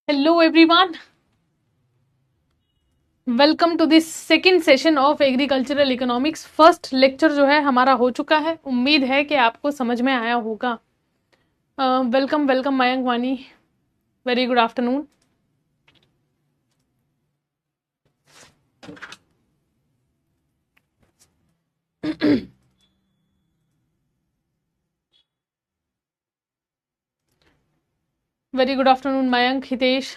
Hello everyone, welcome to this second session of agricultural economics. First lecture जो है हमारा हो चुका है। उम्मीद है कि आपको समझ में आया होगा। वेलकम वेलकम मयंक वानी, very good afternoon. Very good afternoon Mayank, Hitesh.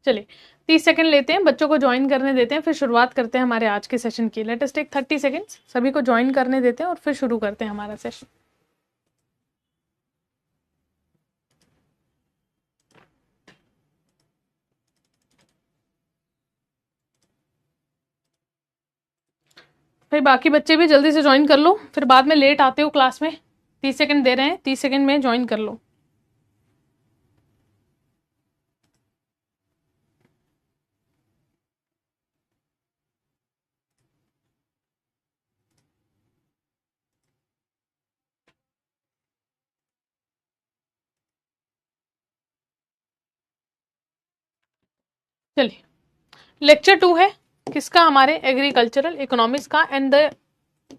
चलिए 30 सेकंड लेते हैं, बच्चों को ज्वाइन करने देते हैं, फिर शुरुआत करते हैं हमारे आज के सेशन की। लेट अस टेक 30 सेकंड्स, सभी को ज्वाइन करने देते हैं और फिर शुरू करते हैं हमारा सेशन। फिर बाकी बच्चे भी जल्दी से ज्वाइन कर लो, फिर बाद में लेट आते हो क्लास में। 30 सेकंड दे रहे हैं, 30 सेकंड में ज्वाइन कर लो। चलिए, लेक्चर 2 है किसका? हमारे एग्रीकल्चरल इकोनॉमिक्स का, and the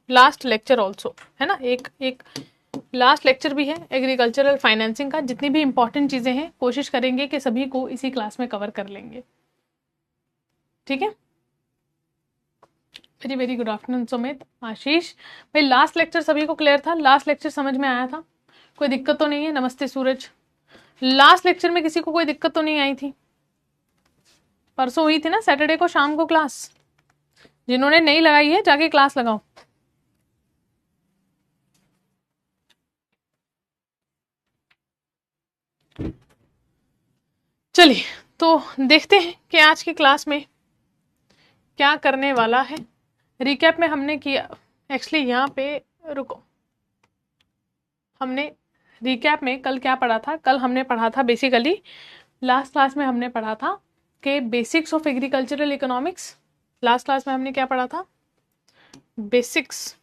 last lecture also है ना। एक एक लास्ट लेक्चर भी है एग्रीकल्चरल फाइनेंसिंग का। जितनी भी इंपॉर्टेंट चीजें हैं कोशिश करेंगे कि सभी को इसी क्लास में कवर कर लेंगे, ठीक है। Very very good afternoon Sumit, Ashish. भाई लास्ट लेक्चर सभी को क्लियर था? लास्ट लेक्चर समझ में आया था? कोई दिक्कत तो नहीं है? नमस्ते सूरज। लास्ट लेक्चर में किसी को कोई दिक्कत तो नहीं आई थी? परसों हुई थी ना सैटरडे को शाम को क्लास। जिन्होंने नहीं लगाई है जाके क्लास लगाओ। चलिए तो देखते हैं कि आज की क्लास में क्या करने वाला है। रिकैप में हमने किया, एक्चुअली यहाँ पे रुको, हमने रिकैप में कल क्या पढ़ा था? कल हमने पढ़ा था बेसिकली, लास्ट क्लास में हमने पढ़ा था कि basics of agricultural economics. Last class में हमने क्या पढ़ा था? Basics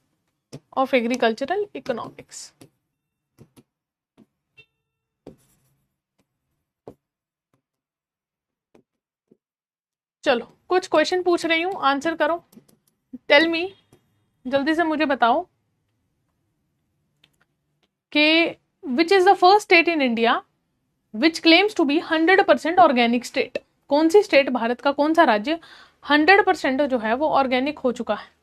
of agricultural economics. चलो कुछ क्वेश्चन पूछ रही हूँ, आंसर करो। टेल मी, जल्दी से मुझे बताओ कि which is the first state in India which claims to be 100% organic state. कौन सी स्टेट, भारत का कौन सा राज्य 100% जो है वो ऑर्गेनिक हो चुका है?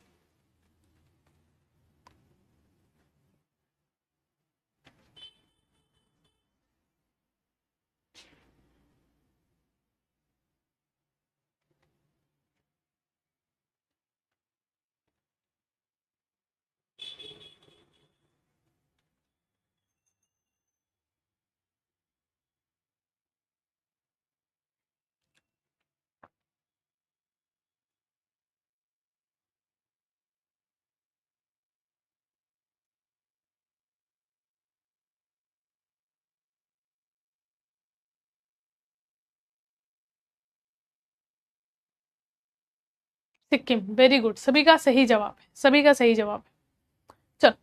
सिक्किम, वेरी गुड, सभी का सही जवाब है, सभी का सही जवाब है। चलो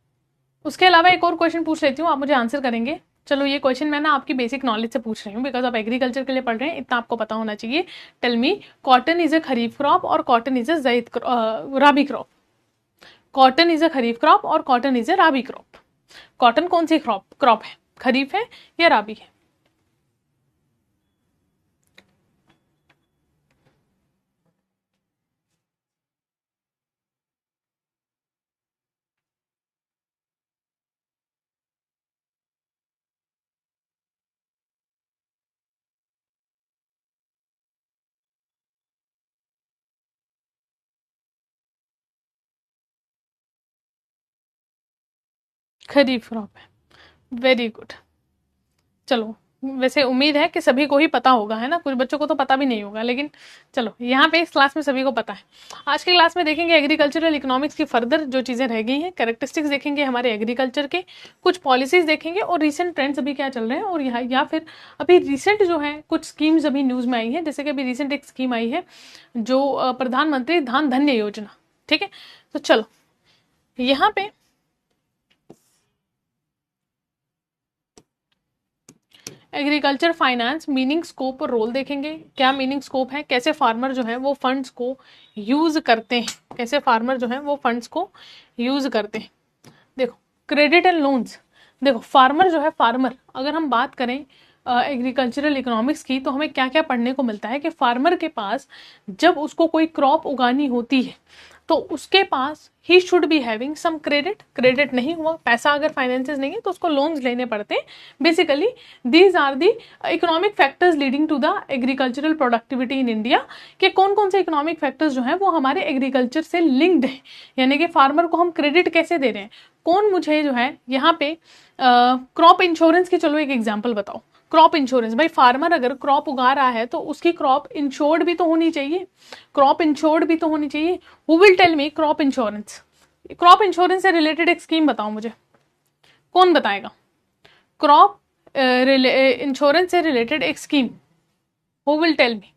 उसके अलावा एक और क्वेश्चन पूछ लेती हूँ, आप मुझे आंसर करेंगे। चलो ये क्वेश्चन मैं ना आपकी बेसिक नॉलेज से पूछ रही हूँ, बिकॉज आप एग्रीकल्चर के लिए पढ़ रहे हैं, इतना आपको पता होना चाहिए। Tell me, cotton is a kharif crop और cotton is a rabi crop. Cotton is a kharif crop और cotton is a rabi crop. Cotton कौन सी क्रॉप है? खरीफ है या राबी है? खरीफ क्रॉप है, वेरी गुड। चलो वैसे उम्मीद है कि सभी को ही पता होगा, है ना। कुछ बच्चों को तो पता भी नहीं होगा, लेकिन चलो यहाँ पे इस क्लास में सभी को पता है। आज की क्लास में देखेंगे एग्रीकल्चरल इकोनॉमिक्स की फर्दर जो चीज़ें रह गई हैं, कैरेक्टरिस्टिक्स देखेंगे हमारे एग्रीकल्चर के, कुछ पॉलिसीज देखेंगे और रिसेंट ट्रेंड्स अभी क्या चल रहे हैं, और यहाँ या फिर अभी रिसेंट जो है कुछ स्कीम्स अभी न्यूज़ में आई है। जैसे कि अभी रिसेंट एक स्कीम आई है जो प्रधानमंत्री धान धन्य योजना, ठीक है। तो चलो यहाँ पे एग्रीकल्चर फाइनेंस मीनिंग, स्कोप और रोल देखेंगे। क्या मीनिंग स्कोप है, कैसे फार्मर जो है वो फंड्स को यूज करते हैं, कैसे फार्मर जो है वो फंड्स को यूज करते हैं। देखो क्रेडिट एंड लोन्स, देखो फार्मर जो है, फार्मर अगर हम बात करें एग्रीकल्चरल इकोनॉमिक्स की, तो हमें क्या क्या पढ़ने को मिलता है कि फार्मर के पास जब उसको कोई क्रॉप उगानी होती है तो उसके पास ही should be having some credit, credit नहीं हुआ, पैसा अगर फाइनेंसेस नहीं है तो उसको लोन्स लेने पड़ते हैं। Basically these are the economic factors leading to the agricultural productivity in India, कि कौन कौन से इकोनॉमिक फैक्टर्स जो हैं वो हमारे एग्रीकल्चर से लिंक्ड है, यानी कि फार्मर को हम क्रेडिट कैसे दे रहे हैं। कौन मुझे जो है यहाँ पे क्रॉप इंश्योरेंस की चलो एक एग्जाम्पल बताओ। क्रॉप इंश्योरेंस, भाई फार्मर अगर क्रॉप उगा रहा है तो उसकी क्रॉप इंश्योर्ड भी तो होनी चाहिए, क्रॉप इंश्योर्ड भी तो होनी चाहिए। Who will tell me crop insurance, crop insurance से रिलेटेड एक स्कीम बताओ मुझे, कौन बताएगा? क्रॉप इंश्योरेंस से रिलेटेड एक scheme, who will tell me,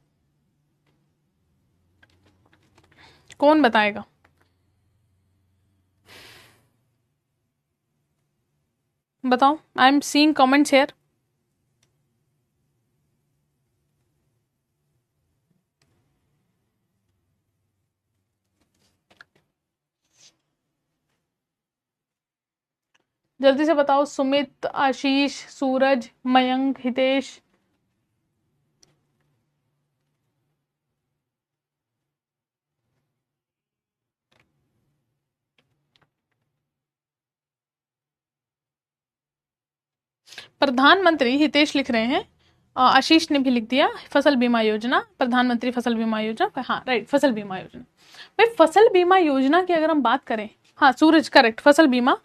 कौन बताएगा? बताओ, I am seeing comments here. जल्दी से बताओ, सुमित, आशीष, सूरज, मयंक, हितेश। प्रधानमंत्री, हितेश लिख रहे हैं, आशीष ने भी लिख दिया फसल बीमा योजना, प्रधानमंत्री फसल बीमा योजना, हाँ राइट फसल बीमा योजना। भाई फसल बीमा योजना की अगर हम बात करें, हाँ सूरज करेक्ट, फसल बीमा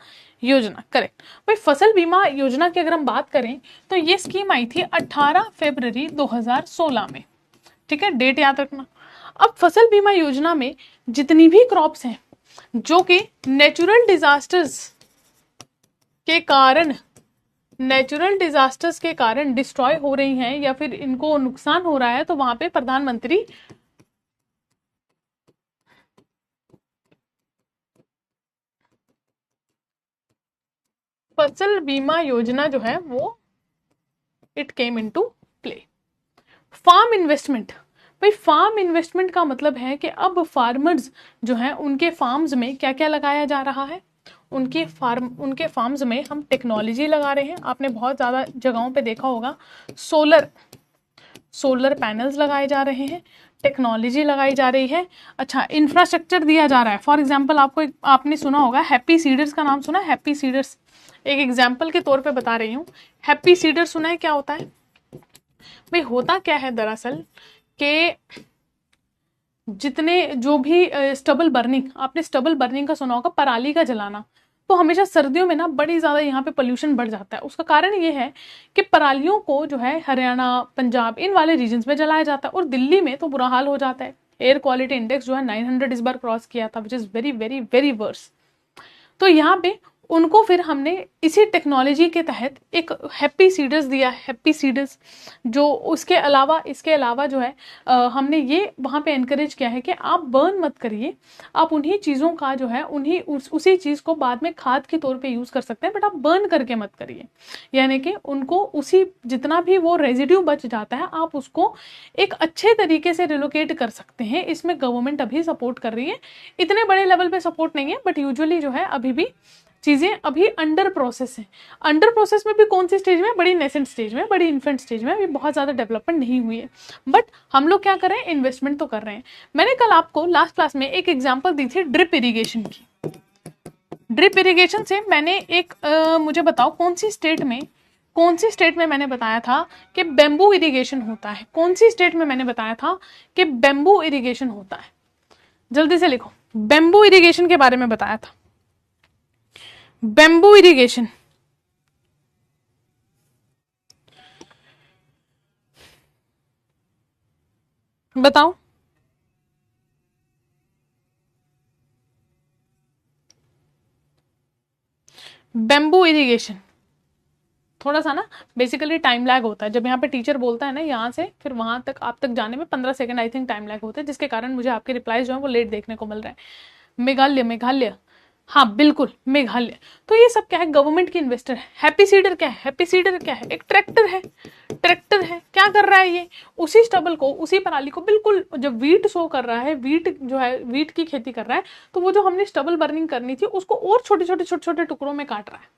योजना करेक्ट। भाई फसल बीमा योजना की अगर हम बात करें तो ये स्कीम आई थी 18 फरवरी 2016 में, ठीक है, डेट याद रखना। अब फसल बीमा योजना में जितनी भी क्रॉप्स हैं जो कि नेचुरल डिजास्टर्स के कारण डिस्ट्रॉय हो रही हैं या फिर इनको नुकसान हो रहा है, तो वहां पे प्रधानमंत्री फसल बीमा योजना जो है वो it came into play. Farm investment, भाई फार्म इन्वेस्टमेंट का मतलब है कि अब फार्मर्स जो है उनके फार्म्स में क्या क्या लगाया जा रहा है, उनके फार्म्स में हम टेक्नोलॉजी लगा रहे हैं। आपने बहुत ज़्यादा जगहों पे देखा होगा सोलर पैनल्स लगाए जा रहे हैं, टेक्नोलॉजी लगाई जा रही है। अच्छा, इंफ्रास्ट्रक्चर दिया जा रहा है। फॉर एग्जांपल आपने सुना होगा हैप्पी सीडर्स का नाम सुना है? हैप्पी सीडर्स एक एग्जाम्पल के तौर पे बता रही हूँ। हैप्पी सीडर सुना है? क्या होता है भाई? होता क्या है दरअसल कि जितने जो भी स्टबल बर्निंग, आपने स्टबल बर्निंग का सुना होगा, पराली का जलाना, तो हमेशा सर्दियों में ना बड़ी ज़्यादा यहाँ पे पोल्यूशन बढ़ जाता है। उसका कारण ये है कि परालियों को जो है हरियाणा, पंजाब इन वाले रीजन्स में जलाया जाता है, और दिल्ली में तो बुरा हाल हो जाता है। एयर क्वालिटी इंडेक्स जो है 900 इस बार क्रॉस किया था, which is very very very worse. तो यहाँ पे उनको फिर हमने इसी टेक्नोलॉजी के तहत एक हैप्पी सीडर्स दिया, हैप्पी सीडर्स जो इसके अलावा जो है हमने ये वहाँ पे एनकरेज किया है कि आप बर्न मत करिए, आप उन्हीं चीज़ों का जो है उसी चीज़ को बाद में खाद के तौर पे यूज़ कर सकते हैं, बट आप बर्न करके मत करिए। यानी कि उनको उसी जितना भी वो रेजिड्यू बच जाता है आप उसको एक अच्छे तरीके से रिलोकेट कर सकते हैं। इसमें गवर्नमेंट अभी सपोर्ट कर रही है, इतने बड़े लेवल पे सपोर्ट नहीं है, बट यूजुअली जो है अभी भी चीज़ें अभी अंडर प्रोसेस है। अंडर प्रोसेस में भी कौन सी स्टेज में? बड़ी नेसेंट स्टेज में, बड़ी इन्फेंट स्टेज में, अभी बहुत ज़्यादा डेवलपमेंट नहीं हुई है। बट हम लोग क्या कर रहे हैं? इन्वेस्टमेंट तो कर रहे हैं। मैंने कल आपको लास्ट क्लास में एक एग्जाम्पल दी थी ड्रिप इरीगेशन की। ड्रिप इरीगेशन से मैंने एक मुझे बताओ कौन सी स्टेट में मैंने बताया था कि बेम्बू इरीगेशन होता है? कौन सी स्टेट में मैंने बताया था कि बेम्बू इरीगेशन होता है? जल्दी से लिखो, बेम्बू इरीगेशन के बारे में बताया था। बेम्बू इरिगेशन, बताओ। बेम्बू इरिगेशन थोड़ा सा ना बेसिकली टाइम लैग होता है। जब यहाँ पे टीचर बोलता है ना यहाँ से फिर वहां तक आप तक जाने में 15 second I think time lag होता है, जिसके कारण मुझे आपके रिप्लाईज जो है वो लेट देखने को मिल रहा है। मेघालय, हाँ बिल्कुल, मेघालय। तो ये सब क्या है, गवर्नमेंट की इन्वेस्टर है। हैप्पी सीडर क्या है, हैप्पी सीडर क्या है, एक ट्रैक्टर है। ट्रैक्टर है, क्या कर रहा है ये, उसी स्टबल को, उसी पराली को, बिल्कुल जब वीट शो कर रहा है, वीट जो है, वीट की खेती कर रहा है, तो वो जो हमने स्टबल बर्निंग करनी थी उसको और छोटे छोटे छोटे छोटे टुकड़ों में काट रहा है।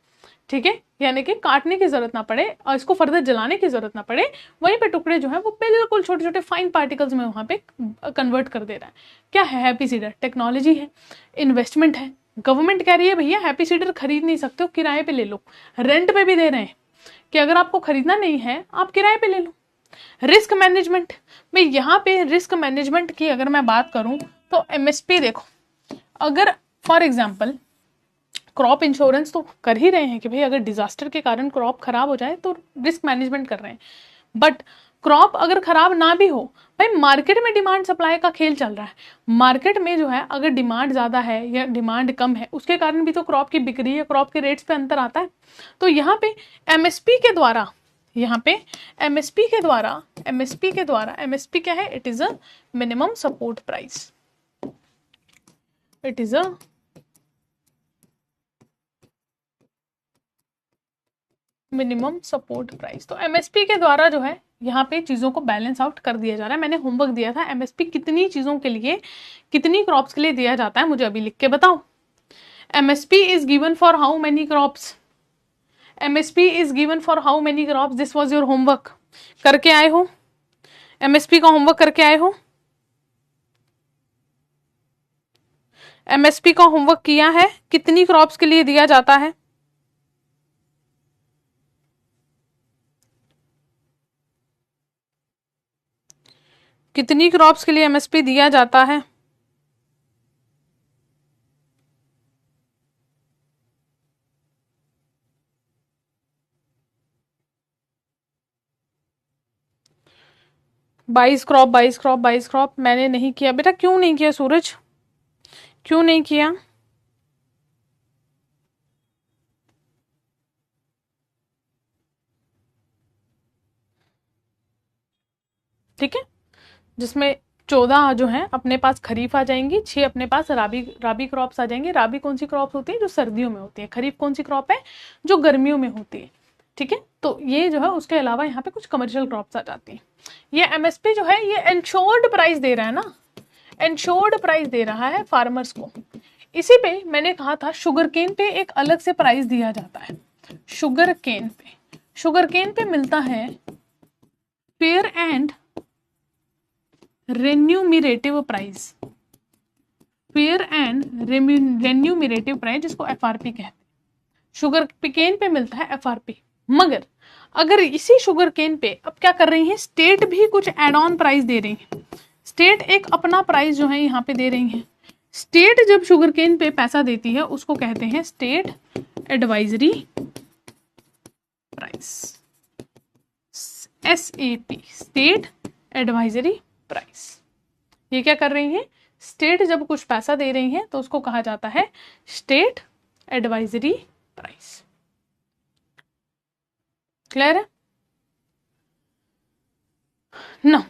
ठीक है, यानी कि काटने की जरूरत ना पड़े और इसको फर्दर जलाने की जरूरत ना पड़े, वहीं पे टुकड़े जो है वो बिल्कुल छोटे छोटे फाइन पार्टिकल्स में वहां पे कन्वर्ट कर दे रहा है। क्या है हैप्पी सीडर, टेक्नोलॉजी है, इन्वेस्टमेंट है। गवर्नमेंट कह रही है भैया हैप्पी सीडर खरीद नहीं सकते हो, किराए पे ले लो, रेंट पे भी दे रहे हैं कि अगर आपको खरीदना नहीं है आप किराए पे ले लो। रिस्क मैनेजमेंट, भाई यहाँ पे रिस्क मैनेजमेंट की अगर मैं बात करूं तो एमएसपी देखो, अगर फॉर एग्जाम्पल क्रॉप इंश्योरेंस तो कर ही रहे हैं कि भाई अगर डिजास्टर के कारण क्रॉप खराब हो जाए तो रिस्क मैनेजमेंट कर रहे हैं, बट क्रॉप अगर खराब ना भी हो, भाई मार्केट में डिमांड सप्लाई का खेल चल रहा है। मार्केट में जो है अगर डिमांड ज्यादा है या डिमांड कम है, उसके कारण भी तो क्रॉप की बिक्री या क्रॉप के रेट्स पे अंतर आता है। तो यहाँ पे एमएसपी के द्वारा, यहाँ पे एमएसपी के द्वारा, एमएसपी क्या है, it is a minimum support price, it is a minimum support price. तो एमएसपी के द्वारा जो है यहाँ पे चीजों को बैलेंस आउट कर दिया जा रहा है। मैंने होमवर्क दिया था, एमएसपी कितनी चीजों के लिए, कितनी क्रॉप्स के लिए दिया जाता है, मुझे अभी लिख के बताओ। MSP is given for how many crops, MSP is given for how many crops, this was your homework. करके आए हो, एमएसपी का होमवर्क करके आए हो, एमएसपी का होमवर्क किया है, कितनी क्रॉप्स के लिए दिया जाता है। कितनी क्रॉप्स के लिए एमएसपी दिया जाता है। बाईस क्रॉप, 22 क्रॉप, 22 क्रॉप। मैंने नहीं किया बेटा, क्यों नहीं किया सूरज, क्यों नहीं किया। ठीक है, जिसमें 14 जो है अपने पास खरीफ आ जाएंगी, 6 अपने पास राबी राबी क्रॉप्स आ जाएंगे। राबी कौन सी क्रॉप्स होती है, जो सर्दियों में होती है। खरीफ कौन सी क्रॉप है, जो गर्मियों में होती है। ठीक है, तो ये जो है उसके अलावा यहाँ पे कुछ कमर्शियल क्रॉप्स आ जाती हैं। ये एमएसपी जो है ये एंश्योर्ड प्राइस दे रहा है ना, एंश्योर्ड प्राइस दे रहा है फार्मर्स को। इसी पे मैंने कहा था शुगर केन पे एक अलग से प्राइस दिया जाता है। शुगर केन पे, शुगर केन पे मिलता है fair and remunerative price, fair and remunerative price, जिसको एफआरपी कहते हैं। शुगर केन पे मिलता है एफआरपी, मगर अगर इसी शुगर केन पे अब क्या कर रही है, स्टेट भी कुछ एड ऑन प्राइस दे रही है। स्टेट एक अपना प्राइस जो है यहाँ पे दे रही है। स्टेट जब शुगर केन पे पैसा देती है उसको कहते हैं state advisory price, SAP, state advisory price. ये क्या कर रही है, स्टेट जब कुछ पैसा दे रही है तो उसको कहा जाता है स्टेट एडवाइजरी प्राइस। क्लियर है ना।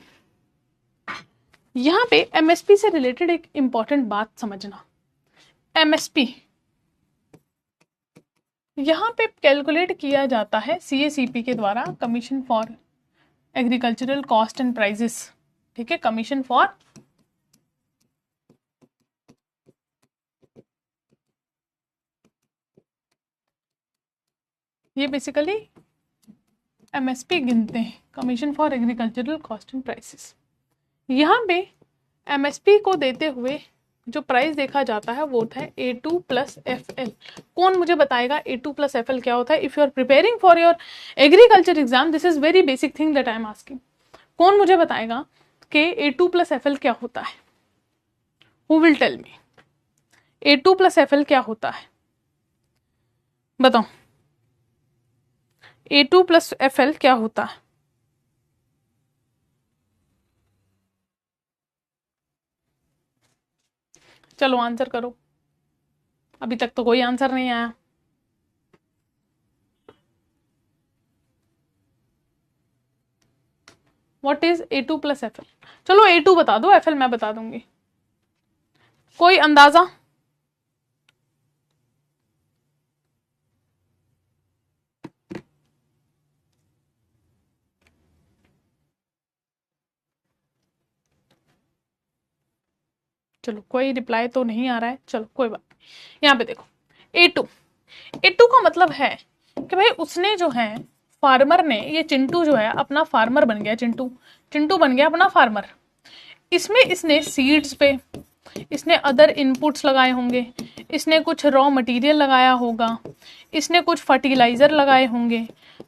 यहां पे एमएसपी से रिलेटेड एक इंपॉर्टेंट बात समझना। एमएसपी यहां पे कैलकुलेट किया जाता है CACP के द्वारा, commission for agricultural cost and prices. ठीक है, कमीशन फॉर ये बेसिकली एमएसपी गिनते हैं, commission for agricultural cost and prices. यहाँ पे एमएसपी को देते हुए जो प्राइस देखा जाता है वो होता है A2 प्लस FL। कौन मुझे बताएगा A2 प्लस FL क्या होता है। If you are preparing for your agriculture exam, this is very basic thing that I am asking. कौन मुझे बताएगा कि A2 प्लस FL क्या होता है। Who will tell me A2 plus FL क्या होता है, बताओ। A2 प्लस FL क्या होता है। चलो आंसर करो, अभी तक तो कोई आंसर नहीं आया। What is A2 plus FL। चलो A2 बता दो, FL मैं बता दूंगी। कोई अंदाजा, चलो कोई रिप्लाई तो नहीं आ रहा है, चलो कोई बात नहीं। यहाँ पे देखो A2, A2 का मतलब है कि भाई उसने जो है फार्मर ने, ये चिंटू जो है अपना फार्मर बन गया, चिंटू चिंटू बन गया अपना फार्मर। इसमें इसने सीड्स पे इसने अदर इनपुट्स लगाए होंगे, इसने कुछ रॉ मटेरियल लगाया होगा, इसने कुछ फर्टिलाइजर लगाए होंगे।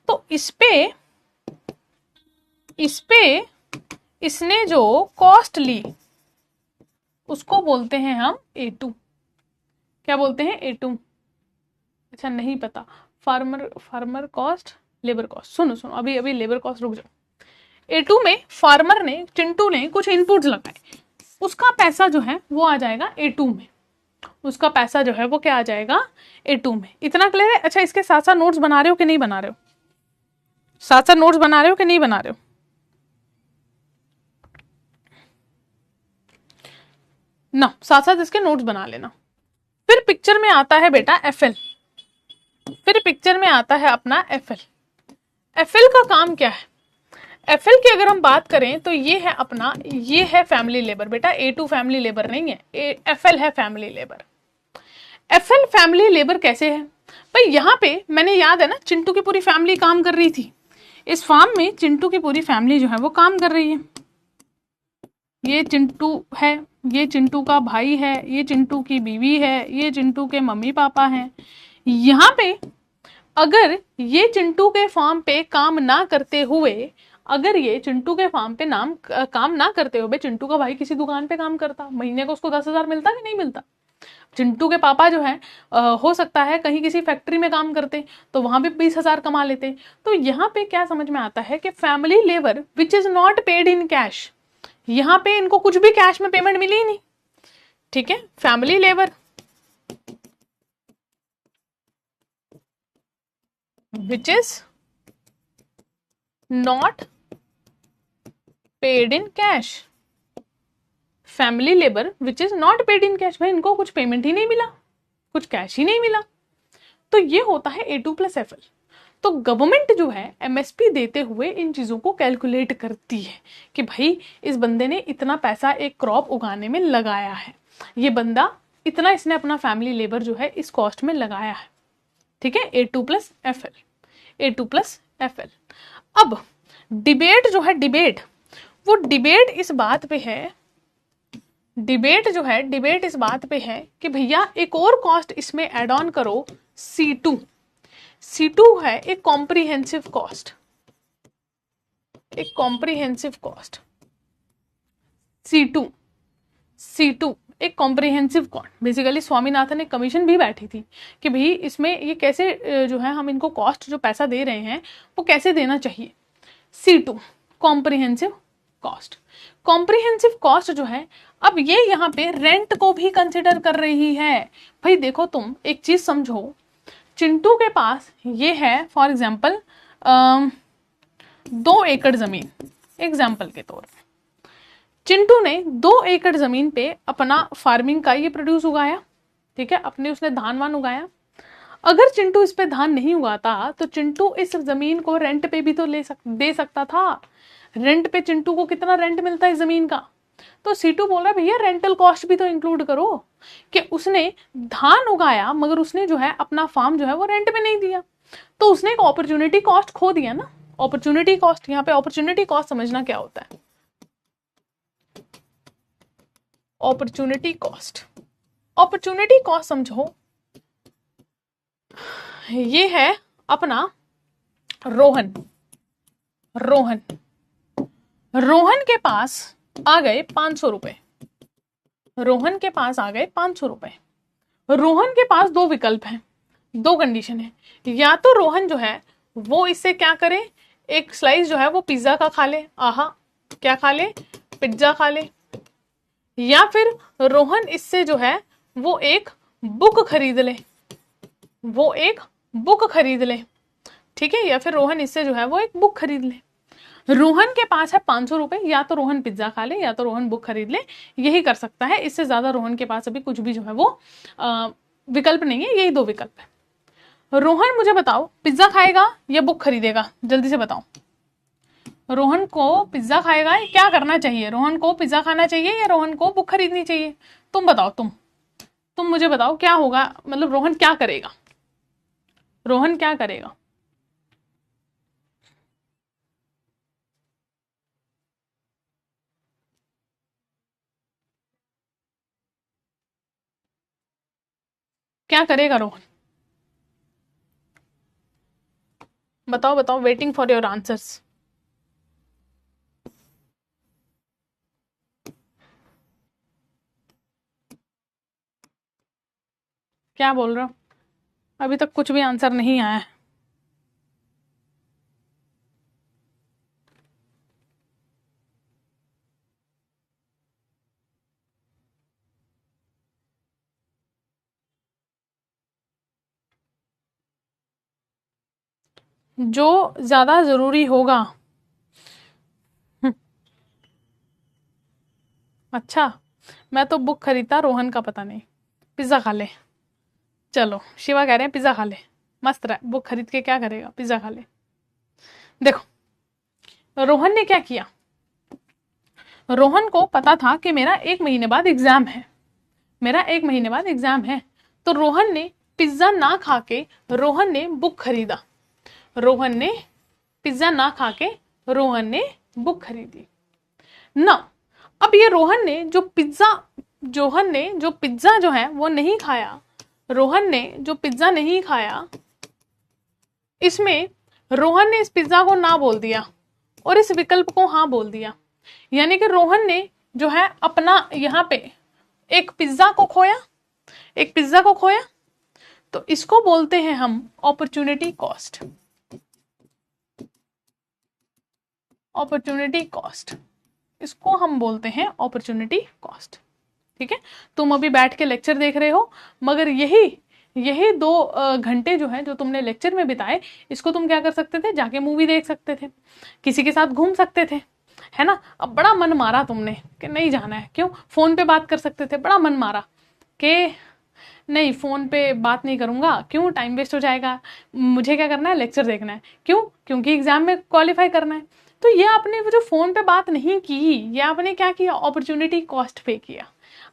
तो इस पे इसने जो कॉस्ट ली उसको बोलते हैं हम A2। क्या बोलते हैं? A2। अच्छा नहीं पता, फार्मर कॉस्ट, लेबर कॉस्ट। सुनो सुनो, अभी अभी लेबर कॉस्ट रुक जाओ। A2 में फार्मर ने, चिंटू ने कुछ इनपुट्स लगाए, उसका पैसा जो है वो आ जाएगा A2 में, उसका पैसा जो है वो क्या आ जाएगा? A2 में। इतना क्लियर है? अच्छा इसके साथ साथ नोट्स बना रहे हो कि नहीं बना रहे हो? साथ साथ नोट्स बना रहे हो कि नहीं बना रहे हो? ना, साथ साथ इसके नोट्स बना लेना। फिर पिक्चर में आता है बेटा FL, फिर पिक्चर में आता है अपना FL। FL का काम क्या है? FL की अगर हम बात करें तो ये है अपना, ये है फैमिली लेबर बेटा, A2 फैमिली लेबर नहीं है, FL है family labour. FL family labour कैसे है भाई? यहाँ पे मैंने, याद है ना, चिंटू की पूरी फैमिली काम कर रही थी इस फार्म में, चिंटू की पूरी फैमिली जो है वो काम कर रही है। ये चिंटू है, ये चिंटू का भाई है, ये चिंटू की बीवी है, ये चिंटू के मम्मी पापा हैं। यहाँ पे अगर ये चिंटू के फार्म पे काम ना करते हुए, अगर ये चिंटू के फार्म पे काम ना करते हुए चिंटू का भाई किसी दुकान पे काम करता, महीने को उसको 10,000 मिलता कि नहीं मिलता? चिंटू के पापा जो है हो सकता है कहीं किसी फैक्ट्री में काम करते तो वहां भी 20,000 कमा लेते। तो यहाँ पे क्या समझ में आता है कि family labour which is not paid in cash, यहाँ पे इनको कुछ भी कैश में पेमेंट मिली ही नहीं। ठीक है, family labour which is not paid in cash, family labour which is not paid in cash, भाई इनको कुछ पेमेंट ही नहीं मिला, कुछ कैश ही नहीं मिला। तो ये होता है A2 प्लस FL। तो गवर्नमेंट जो है MSP देते हुए इन चीजों को कैलकुलेट करती है कि भाई इस बंदे ने इतना पैसा एक क्रॉप उगाने में लगाया है, ये बंदा इतना, इसने अपना फैमिली लेबर जो है इस कॉस्ट में लगाया है। ठीक है, A2 plus FL, A2 plus FL। अब डिबेट जो है, डिबेट, वो डिबेट इस बात पे है, डिबेट जो है, डिबेट इस बात पे है कि भैया एक और कॉस्ट इसमें ऐड ऑन करो, C2। C2 है एक कॉम्प्रिहेंसिव कॉस्ट, एक कॉम्प्रिहेंसिव कॉस्ट। C2 एक कॉम्प्रिहेंसिव कॉस्ट। बेसिकली स्वामीनाथन एक कमीशन भी बैठी थी कि भाई इसमें ये कैसे जो है हम इनको कॉस्ट जो पैसा दे रहे हैं वो कैसे देना चाहिए। C2 comprehensive cost. Comprehensive cost जो है, अब ये यहाँ पे रेंट को भी कंसिडर कर रही है। भाई देखो तुम एक चीज समझो, चिंटू के पास ये है फॉर एग्जाम्पल 2 एकड़ जमीन, एग्जाम्पल के तौर पे चिंटू ने 2 एकड़ जमीन पे अपना फार्मिंग का ये प्रोड्यूस उगाया। ठीक है, अपने उसने धान वान उगाया। अगर चिंटू इस पे धान नहीं उगाता तो चिंटू इस जमीन को रेंट पे भी तो दे सकता था। रेंट पे चिंटू को कितना रेंट मिलता है इस जमीन का? तो C2 बोल रहा है भैया रेंटल कॉस्ट भी तो इंक्लूड करो कि उसने धान उगाया मगर उसने जो है अपना फार्म जो है वो रेंट पे नहीं दिया, तो उसने एक अपॉर्चुनिटी कॉस्ट खो दिया ना। अपॉर्चुनिटी कॉस्ट, यहाँ पे अपॉर्चुनिटी कॉस्ट समझना क्या होता है। अपॉर्चुनिटी कॉस्ट, अपॉर्चुनिटी कॉस्ट समझो, ये है अपना रोहन। रोहन के पास आ गए 500 रुपए, रोहन के पास आ गए 500 रुपए। रोहन के पास 2 विकल्प हैं, 2 कंडीशन है। या तो रोहन जो है वो इससे क्या करे, एक स्लाइस जो है वो पिज्जा का खा ले, आहा क्या खा ले, पिज्जा खा ले। या फिर रोहन इससे जो है वो एक बुक खरीद ले, वो एक बुक खरीद ले। ठीक है, या फिर रोहन इससे जो है वो एक बुक खरीद ले। रोहन के पास है 500 रुपए, या तो रोहन पिज्जा खा ले या तो रोहन बुक खरीद ले, यही कर सकता है। इससे ज्यादा रोहन के पास अभी कुछ भी जो है वो विकल्प नहीं है, यही 2 विकल्प है। रोहन मुझे बताओ पिज्जा खाएगा या बुक खरीदेगा, जल्दी से बताओ। रोहन को पिज्जा खाएगा, क्या करना चाहिए? रोहन को पिज्जा खाना चाहिए या रोहन को बुक खरीदनी चाहिए? तुम बताओ, तुम मुझे बताओ क्या होगा, मतलब रोहन क्या करेगा? रोहन क्या करेगा? क्या करेगा रोहन? बताओ बताओ, वेटिंग फॉर योर आंसर्स। क्या बोल रहे हो? अभी तक कुछ भी आंसर नहीं आया है। जो ज्यादा जरूरी होगा। अच्छा, मैं तो बुक खरीदता, रोहन का पता नहीं। पिज्जा खा ले। चलो, शिवा कह रहे हैं पिज्जा खा ले। मस्त रहा, बुक खरीद के क्या करेगा? पिज्जा खा ले। देखो, रोहन ने क्या किया? रोहन को पता था कि मेरा 1 महीने बाद एग्जाम है, मेरा 1 महीने बाद एग्जाम है। तो रोहन ने पिज्जा ना खा के रोहन ने बुक खरीदा। रोहन ने पिज्जा ना खा के रोहन ने बुक खरीदी ना। अब ये रोहन ने जो पिज्जा जो है वो नहीं खाया, रोहन ने जो पिज्जा नहीं खाया, इसमें रोहन ने इस पिज्जा को ना बोल दिया और इस विकल्प को हाँ बोल दिया। यानी कि रोहन ने जो है अपना यहाँ पे एक पिज्जा को खोया, एक पिज्जा को खोया। तो इसको बोलते हैं हम अपॉर्चुनिटी कॉस्ट। अपॉर्चुनिटी कॉस्ट, इसको हम बोलते हैं अपॉर्चुनिटी कॉस्ट। ठीक है, तुम अभी बैठ के लेक्चर देख रहे हो, मगर यही यही 2 घंटे जो है जो तुमने लेक्चर में बिताए, इसको तुम क्या कर सकते थे? जाके मूवी देख सकते थे, किसी के साथ घूम सकते थे, है ना? अब बड़ा मन मारा तुमने कि नहीं जाना है, क्यों? फोन पे बात कर सकते थे, बड़ा मन मारा कि नहीं फोन पे बात नहीं करूंगा, क्यों? टाइम वेस्ट हो जाएगा, मुझे क्या करना है? लेक्चर देखना है। क्यों? क्योंकि एग्जाम में क्वालिफाई करना है। तो ये आपने जो फोन पे बात नहीं की, ये आपने क्या किया? अपॉर्चुनिटी कॉस्ट पे किया।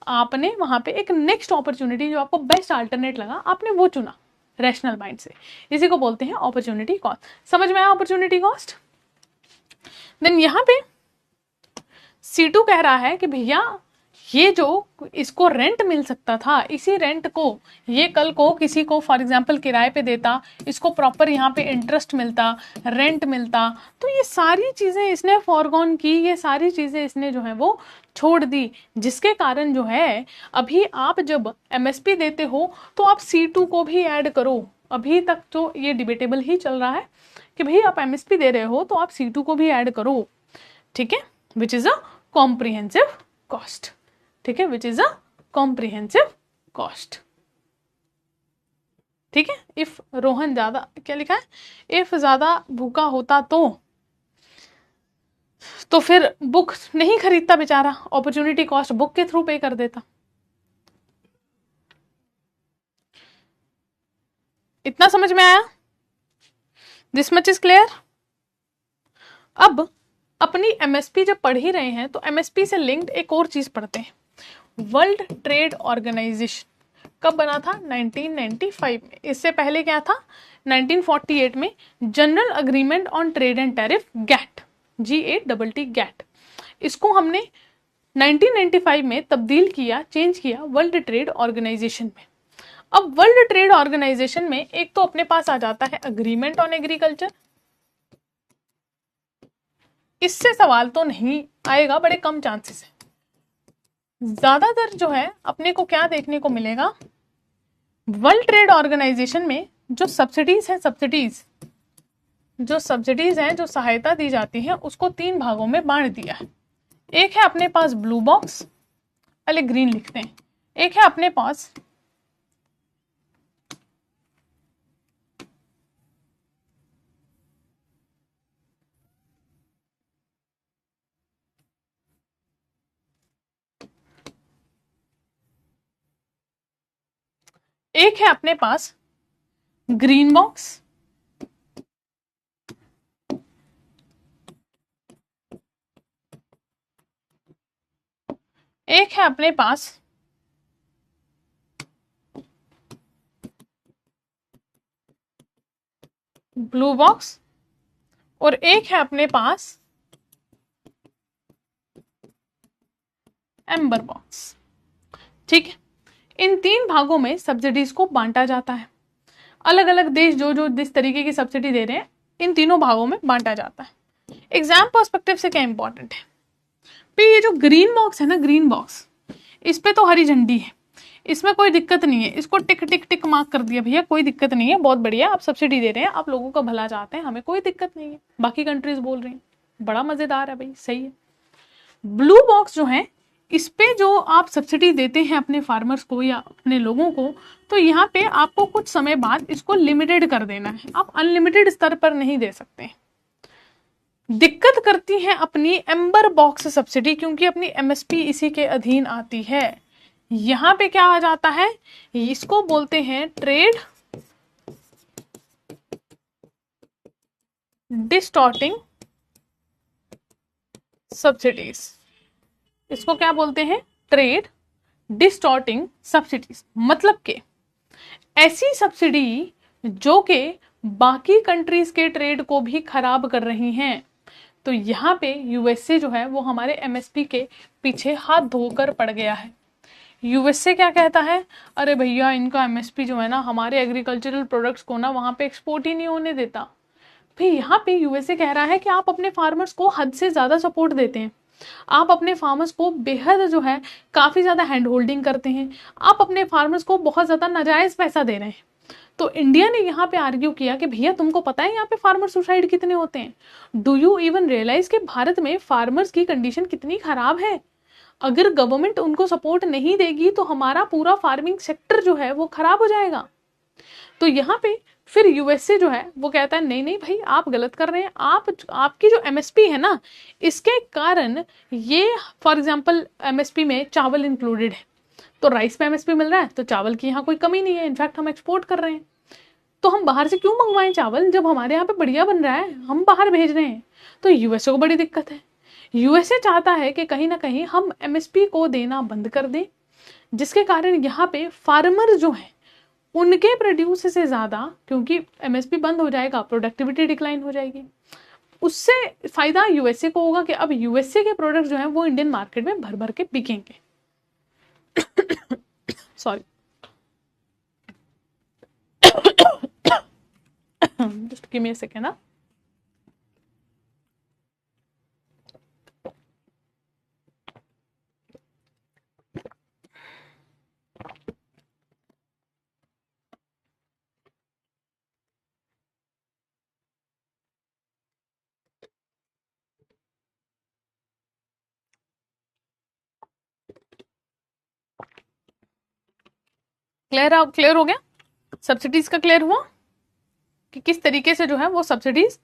आपने वहां पे एक नेक्स्ट अपॉर्चुनिटी जो आपको बेस्ट अल्टरनेट लगा, आपने वो चुना रैशनल माइंड से। इसी को बोलते हैं अपॉर्चुनिटी कॉस्ट। समझ में आया अपॉर्चुनिटी कॉस्ट? देन यहाँ पे C2 कह रहा है कि भैया ये जो इसको रेंट मिल सकता था, इसी रेंट को ये कल को किसी को फॉर एग्जांपल किराए पे देता, इसको प्रॉपर यहाँ पे इंटरेस्ट मिलता, रेंट मिलता, तो ये सारी चीजें इसने फॉरगॉन की, ये सारी चीजें इसने जो है वो छोड़ दी। जिसके कारण जो है अभी आप जब MSP देते हो तो आप C2 को भी ऐड करो। अभी तक तो ये डिबेटेबल ही चल रहा है कि भाई आप MSP दे रहे हो तो आप C2 को भी ऐड करो। ठीक है, which is a comprehensive cost. ठीक है, which is a comprehensive cost. ठीक है, इफ रोहन ज्यादा, क्या लिखा है? इफ ज्यादा भूखा होता तो फिर बुक नहीं खरीदता बेचारा, अपॉर्चुनिटी कॉस्ट बुक के थ्रू पे कर देता। इतना समझ में आया? This much is clear. अब अपनी MSP जब पढ़ ही रहे हैं तो MSP से लिंक्ड एक और चीज पढ़ते हैं। वर्ल्ड ट्रेड ऑर्गेनाइजेशन कब बना था? 1995 में। इससे पहले क्या था? 1948 में general agreement on trade and tariff, GATT, GATT, GATT. इसको हमने 1995 में तब्दील किया, चेंज किया वर्ल्ड ट्रेड ऑर्गेनाइजेशन में। अब वर्ल्ड ट्रेड ऑर्गेनाइजेशन में एक तो अपने पास आ जाता है अग्रीमेंट ऑन एग्रीकल्चर। इससे सवाल तो नहीं आएगा, बड़े कम चांसेस है। ज्यादातर जो है अपने को क्या देखने को मिलेगा? वर्ल्ड ट्रेड ऑर्गेनाइजेशन में जो सब्सिडीज हैं, सब्सिडीज हैं, जो सहायता दी जाती है, उसको 3 भागों में बांट दिया है। एक है अपने पास ब्लू बॉक्स, पहले ग्रीन लिखते हैं। एक है अपने पास ग्रीन बॉक्स, एक है अपने पास ब्लू बॉक्स और एक है अपने पास एम्बर बॉक्स। ठीक है, इन तीन भागों में सब्सिडीज को बांटा जाता है। अलग अलग देश जो जो जिस तरीके की सब्सिडी दे रहे हैं इन तीनों भागों में बांटा जाता है। एग्जाम पर्सपेक्टिव से क्या इंपॉर्टेंट है, पे ये जो ग्रीन बॉक्स है ना, ग्रीन बॉक्स, इस पे तो हरी झंडी है, इसमें कोई दिक्कत नहीं है, इसको टिक टिक टिक मार्क कर दिया भैया, कोई दिक्कत नहीं है, बहुत बढ़िया, आप सब्सिडी दे रहे हैं, आप लोगों का भला चाहते हैं, हमें कोई दिक्कत नहीं है, बाकी कंट्रीज बोल रही हैं, बड़ा मजेदार है भाई, सही है। ब्लू बॉक्स जो है, इस पे जो आप सब्सिडी देते हैं अपने फार्मर्स को या अपने लोगों को, तो यहाँ पे आपको कुछ समय बाद इसको लिमिटेड कर देना है, आप अनलिमिटेड स्तर पर नहीं दे सकते। दिक्कत करती है अपनी एम्बर बॉक्स सब्सिडी, क्योंकि अपनी एमएसपी इसी के अधीन आती है। यहां पे क्या आ जाता है, इसको बोलते हैं ट्रेड डिस्टॉर्टिंग सब्सिडीज। इसको क्या बोलते हैं, ट्रेड डिस्टॉर्टिंग सब्सिडीज। मतलब के ऐसी सब्सिडी जो कि बाकी कंट्रीज के ट्रेड को भी खराब कर रही हैं। तो यहाँ पे यूएसए जो है वो हमारे एमएसपी के पीछे हाथ धोकर पड़ गया है। यूएसए क्या कहता है, अरे भैया इनका एमएसपी जो है ना हमारे एग्रीकल्चरल प्रोडक्ट्स को ना वहां पे एक्सपोर्ट ही नहीं होने देता। भाई यहाँ पे यूएसए कह रहा है कि आप अपने फार्मर्स को हद से ज्यादा सपोर्ट देते हैं, आप अपने फार्मर्स को बेहद जो है काफी ज्यादा हैंड होल्डिंग करते हैं, आप अपने फार्मर्स को बहुत ज्यादा नाजायज पैसा दे रहे हैं। तो इंडिया ने यहाँ पे आर्ग्यू किया कि भैया तुमको पता है यहाँ पे फार्मर सुसाइड कितने होते हैं, डू यू इवन रियलाइज कि भारत में फार्मर्स की कंडीशन कितनी खराब है। अगर गवर्नमेंट उनको सपोर्ट नहीं देगी तो हमारा पूरा फार्मिंग सेक्टर जो है वो खराब हो जाएगा। तो यहाँ पे फिर यूएसए जो है वो कहता है नहीं नहीं भाई आप गलत कर रहे हैं, आपकी जो एमएसपी है ना इसके कारण ये, फॉर एग्जांपल एमएसपी में चावल इंक्लूडेड है, तो राइस पे एमएसपी मिल रहा है तो चावल की यहाँ कोई कमी नहीं है, इनफैक्ट हम एक्सपोर्ट कर रहे हैं, तो हम बाहर से क्यों मंगवाएं चावल जब हमारे यहाँ पे बढ़िया बन रहा है, हम बाहर भेज रहे हैं। तो यूएसए को बड़ी दिक्कत है, यूएसए चाहता है कि कहीं ना कहीं हम एमएसपी को देना बंद कर दें, जिसके कारण यहाँ पे फार्मर जो है उनके प्रोड्यूस से ज्यादा, क्योंकि एमएसपी बंद हो जाएगा प्रोडक्टिविटी डिक्लाइन हो जाएगी, उससे फायदा यूएसए को होगा कि अब यूएसए के प्रोडक्ट जो है वो इंडियन मार्केट में भर भर के बिकेंगे। Sorry just give me a second ना। क्लियर हो गया, सब्सिडीज का क्लियर हुआ कि किस तरीके से जो है वो सब्सिडीज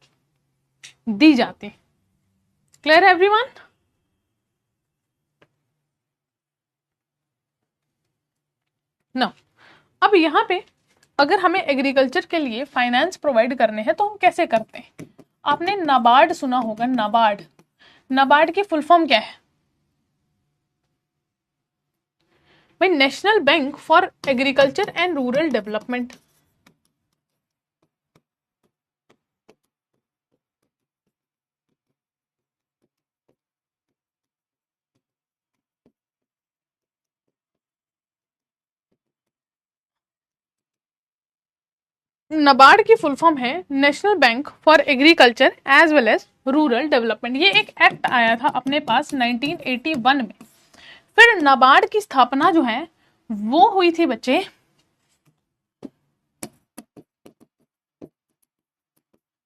दी जाती। क्लियर है एवरीवन? ना अब यहाँ पे अगर हमें एग्रीकल्चर के लिए फाइनेंस प्रोवाइड करने हैं तो हम कैसे करते हैं। आपने नाबार्ड सुना होगा, नाबार्ड, नाबार्ड की फुल फॉर्म क्या है भाई, national bank for agriculture and rural development. NABARD की फुल फॉर्म है national bank for agriculture as well as rural development. ये एक एक्ट आया था अपने पास 1981 में। फिर नाबार्ड की स्थापना जो है वो हुई थी बच्चे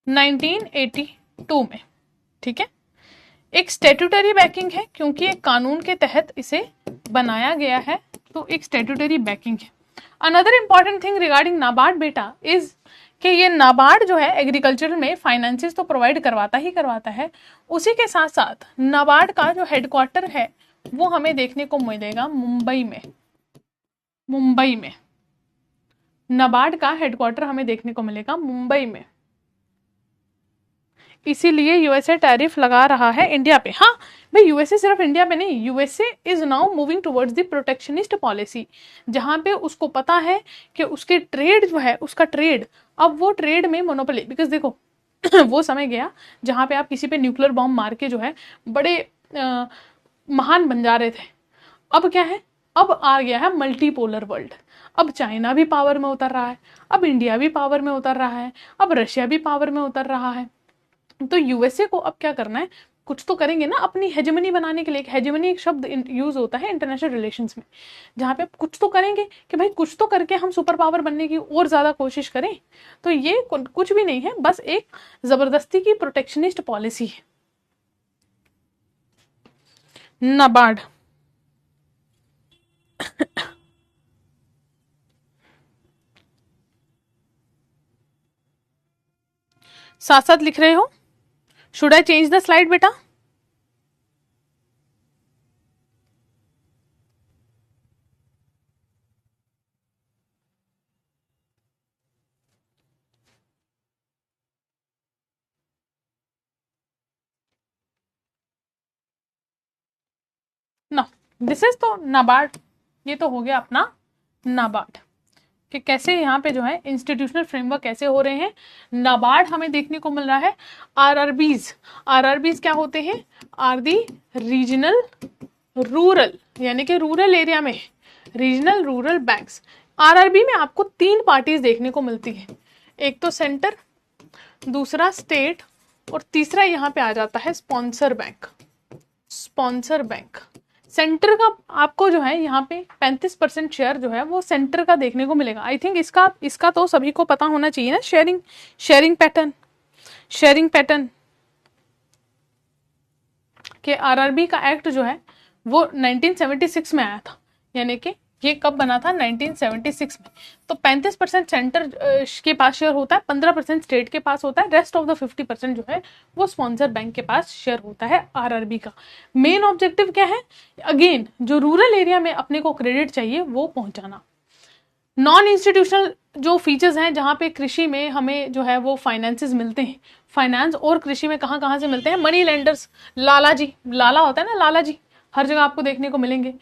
1982 में। ठीक है, एक स्टैट्यूटरी बैकिंग है क्योंकि एक कानून के तहत इसे बनाया गया है, तो एक स्टैट्यूटरी बैकिंग है। Another important thing regarding NABARD बेटा इज कि ये नाबार्ड जो है एग्रीकल्चर में फाइनेंसेस तो प्रोवाइड करवाता ही करवाता है, उसी के साथ साथ नाबार्ड का जो हेडक्वार्टर है वो हमें देखने को मिलेगा मुंबई में। मुंबई में नाबार्ड का हेडक्वार्टर हमें देखने को मिलेगा मुंबई में। इसीलिए यूएसए टैरिफ लगा रहा है इंडिया पे। हाँ भाई, यूएसए सिर्फ इंडिया पे नहीं, USA is now moving towards the protectionist policy, जहां पे उसको पता है कि उसके ट्रेड जो है, उसका ट्रेड, अब वो ट्रेड में मोनोपोली, बिकॉज देखो वो समय गया जहां पे आप किसी पे न्यूक्लियर बॉम्ब मार के जो है बड़े महान बन जा रहे थे। अब क्या है, अब आ गया है मल्टीपोलर वर्ल्ड। अब चाइना भी पावर में उतर रहा है, अब इंडिया भी पावर में उतर रहा है, अब रशिया भी पावर में उतर रहा है। तो यूएसए को अब क्या करना है, कुछ तो करेंगे ना अपनी हेजेमनी बनाने के लिए। हेजेमनी एक शब्द यूज होता है इंटरनेशनल रिलेशंस में, जहां पे कुछ तो करेंगे कि भाई कुछ तो करके हम सुपर पावर बनने की और ज्यादा कोशिश करें। तो ये कुछ भी नहीं है, बस एक जबरदस्ती की प्रोटेक्शनिस्ट पॉलिसी है। नाबार्ड साथ साथ लिख रहे हो? Should I change the slide बेटा? ना, दिस इज तो नाबार्ड, ये तो हो गया अपना नाबार्ड कि कैसे यहाँ पे जो है इंस्टीट्यूशनल फ्रेमवर्क कैसे हो रहे हैं। नाबार्ड हमें देखने को मिल रहा है। आरआरबीज, आरआरबीज क्या होते हैं? आर दी रीजनल रूरल, यानी कि रूरल एरिया में रीजनल रूरल बैंक्स। आरआरबी में आपको 3 पार्टीज देखने को मिलती है, एक तो सेंटर, दूसरा स्टेट, और तीसरा यहाँ पे आ जाता है sponsor bank. Sponsor bank, centre का आपको जो है यहाँ पे 35% शेयर जो है वो सेंटर का देखने को मिलेगा। आई थिंक इसका तो सभी को पता होना चाहिए ना, शेयरिंग पैटर्न के आरआरबी का एक्ट जो है वो 1976 में आया था, यानी कि ये कब बना था? 1976 में। तो 35% सेंटर के पास शेयर होता है, 15% स्टेट के पास होता है, रेस्ट ऑफ द 50% जो है वो स्पॉन्सर बैंक के पास शेयर होता है आरआरबी का। मेन ऑब्जेक्टिव क्या है? अगेन जो रूरल एरिया में अपने को क्रेडिट चाहिए वो पहुंचाना। नॉन इंस्टीट्यूशनल जो फीचर्स हैं, जहाँ पे कृषि में हमें जो है वो फाइनेंसेस मिलते हैं, फाइनेंस और कृषि में कहाँ से मिलते हैं? मनी लेंडर्स, लाला जी, लाला होता है ना, लाला जी हर जगह आपको देखने को मिलेंगे,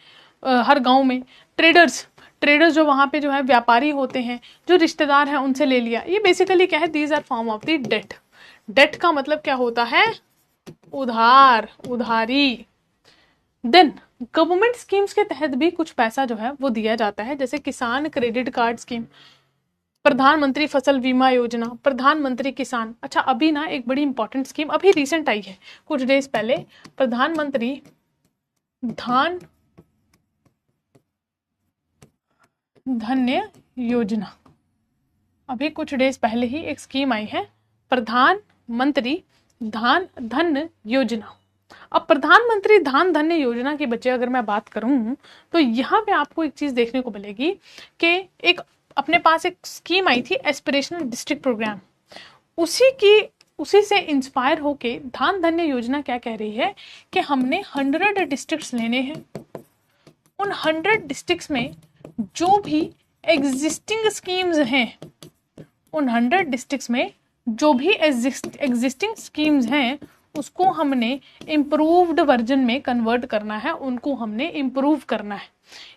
हर गांव में। ट्रेडर्स जो वहाँ पे जो है व्यापारी होते हैं, जो रिश्तेदार हैं उनसे ले लिया। ये बेसिकली क्या है? These are form of the debt. Debt का मतलब क्या होता है? उधारी। देन गवर्नमेंट स्कीम्स के तहत भी कुछ पैसा जो है वो दिया जाता है, जैसे किसान क्रेडिट कार्ड स्कीम, प्रधानमंत्री फसल बीमा योजना, प्रधानमंत्री किसान। अच्छा, अभी ना एक बड़ी इंपॉर्टेंट स्कीम अभी रिसेंट आई है कुछ डेज पहले, प्रधानमंत्री धन्य योजना। अभी कुछ डेज पहले ही एक स्कीम आई है, प्रधानमंत्री धन योजना। अब प्रधानमंत्री धन्य योजना के बच्चे अगर मैं बात करूं तो यहाँ पे आपको एक चीज देखने को मिलेगी कि एक अपने पास एक स्कीम आई थी, एस्पिरेशनल डिस्ट्रिक्ट प्रोग्राम। उसी से इंस्पायर होके धन्य योजना क्या कह रही है कि हमने 100 डिस्ट्रिक्ट्स लेने हैं, उन 100 डिस्ट्रिक्ट्स में जो भी एग्जिस्टिंग स्कीम्स हैं, उन 100 डिस्ट्रिक्ट्स में जो भी एग्जिस्टिंग स्कीम्स हैं उसको हमने इम्प्रूव्ड वर्जन में कन्वर्ट करना है, उनको हमने इम्प्रूव करना है।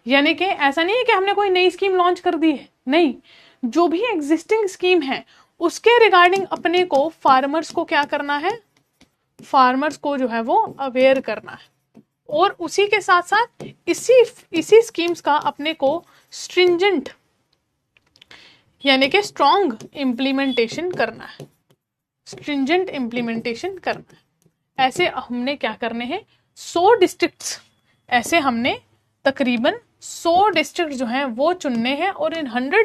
यानी कि ऐसा नहीं है कि हमने कोई नई स्कीम लॉन्च कर दी है, नहीं, जो भी एग्जिस्टिंग स्कीम है उसके रिगार्डिंग अपने को फार्मर्स को क्या करना है? फार्मर्स को जो है वो अवेयर करना है, और उसी के साथ साथ इसी स्कीम्स का अपने को स्ट्रिंजेंट यानी कि स्ट्रॉन्ग इम्प्लीमेंटेशन करना है, स्ट्रिंजेंट इम्प्लीमेंटेशन करना है। ऐसे हमने क्या करने हैं? 100 डिस्ट्रिक्ट्स, ऐसे हमने तकरीबन 100 डिस्ट्रिक्ट जो हैं वो चुनने हैं, और इन 100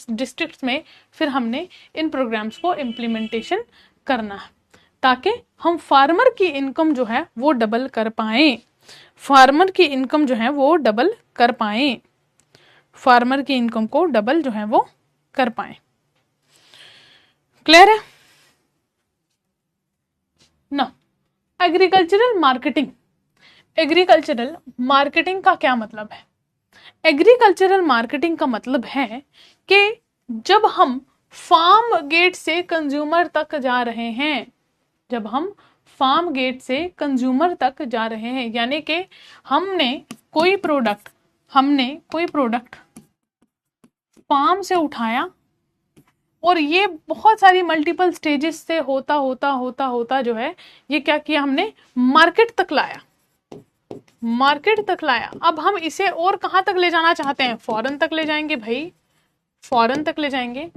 डिस्ट्रिक्ट्स में फिर हमने इन प्रोग्राम्स को इम्प्लीमेंटेशन करना है, ताकि हम फार्मर की इनकम जो है वो डबल कर पाएं। फार्मर की इनकम जो है वो डबल कर पाएं, फार्मर की इनकम को डबल जो है वो कर पाएं। क्लियर है ना? एग्रीकल्चरल मार्केटिंग, एग्रीकल्चरल मार्केटिंग का क्या मतलब है? एग्रीकल्चरल मार्केटिंग का मतलब है कि जब हम फार्म गेट से कंज्यूमर तक जा रहे हैं, जब हम फार्म गेट से कंज्यूमर तक जा रहे हैं, यानी कि हमने कोई प्रोडक्ट फार्म से उठाया और ये बहुत सारी मल्टीपल स्टेजेस से होता होता होता होता जो है ये क्या किया, हमने मार्केट तक लाया, अब हम इसे और कहां तक ले जाना चाहते हैं, फॉरेन तक ले जाएंगे भाई, फॉरेन तक ले जाएंगे।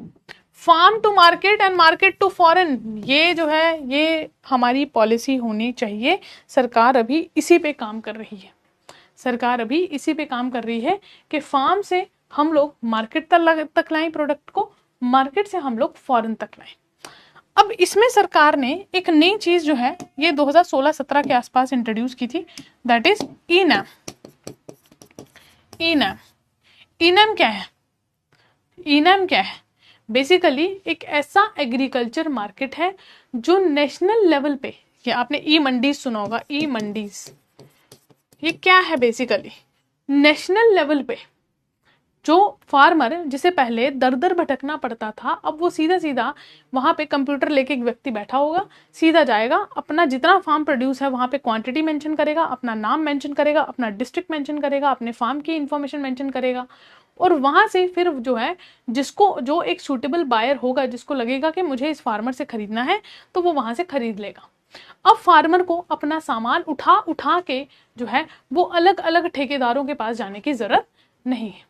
Farm to market and market to foreign, ये जो है ये हमारी पॉलिसी होनी चाहिए। सरकार अभी इसी पे काम कर रही है, कि फार्म से हम लोग मार्केट तक लाएं प्रोडक्ट को, मार्केट से हम लोग फॉरेन तक लाएं। अब इसमें सरकार ने एक नई चीज जो है ये 2016-17 के आसपास इंट्रोड्यूस की थी, that is e NAM. E NAM क्या है? बेसिकली एक ऐसा एग्रीकल्चर मार्केट है जो नेशनल लेवल पे, ये आपने ई मंडीज सुना होगा, ई मंडीज, ये क्या है बेसिकली, नेशनल लेवल पे जो फार्मर जिसे पहले दर दर भटकना पड़ता था, अब वो सीधा सीधा वहां पे कंप्यूटर लेके एक व्यक्ति बैठा होगा, सीधा जाएगा, अपना जितना फार्म प्रोड्यूस है वहां पे क्वांटिटी मेंशन करेगा, अपना नाम मेंशन करेगा, अपना डिस्ट्रिक्ट मेंशन करेगा, अपने फार्म की इंफॉर्मेशन मेंशन करेगा, और वहां से फिर जो है जिसको जो एक सूटेबल बायर होगा, जिसको लगेगा कि मुझे इस फार्मर से खरीदना है, तो वो वहां से खरीद लेगा। अब फार्मर को अपना सामान उठा उठा के जो है वो अलग अलग ठेकेदारों के पास जाने की जरूरत नहीं है,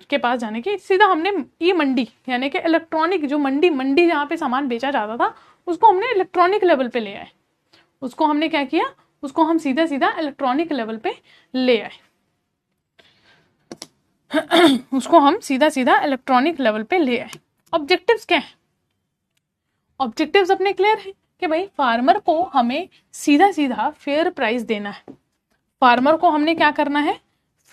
के पास जाने की, सीधा हमने ई मंडी यानी कि इलेक्ट्रॉनिक जो मंडी जहाँ पे सामान बेचा जाता था उसको हमने इलेक्ट्रॉनिक लेवल पे ले आए, उसको हमने क्या किया, उसको हम सीधा सीधा इलेक्ट्रॉनिक लेवल पे ले आए उसको हम सीधा सीधा इलेक्ट्रॉनिक लेवल पे ले आए। ऑब्जेक्टिव्स क्या है? ऑब्जेक्टिव्स अपने क्लियर है कि भाई फार्मर को हमें सीधा सीधा फेयर प्राइस देना है, फार्मर को हमने क्या करना है,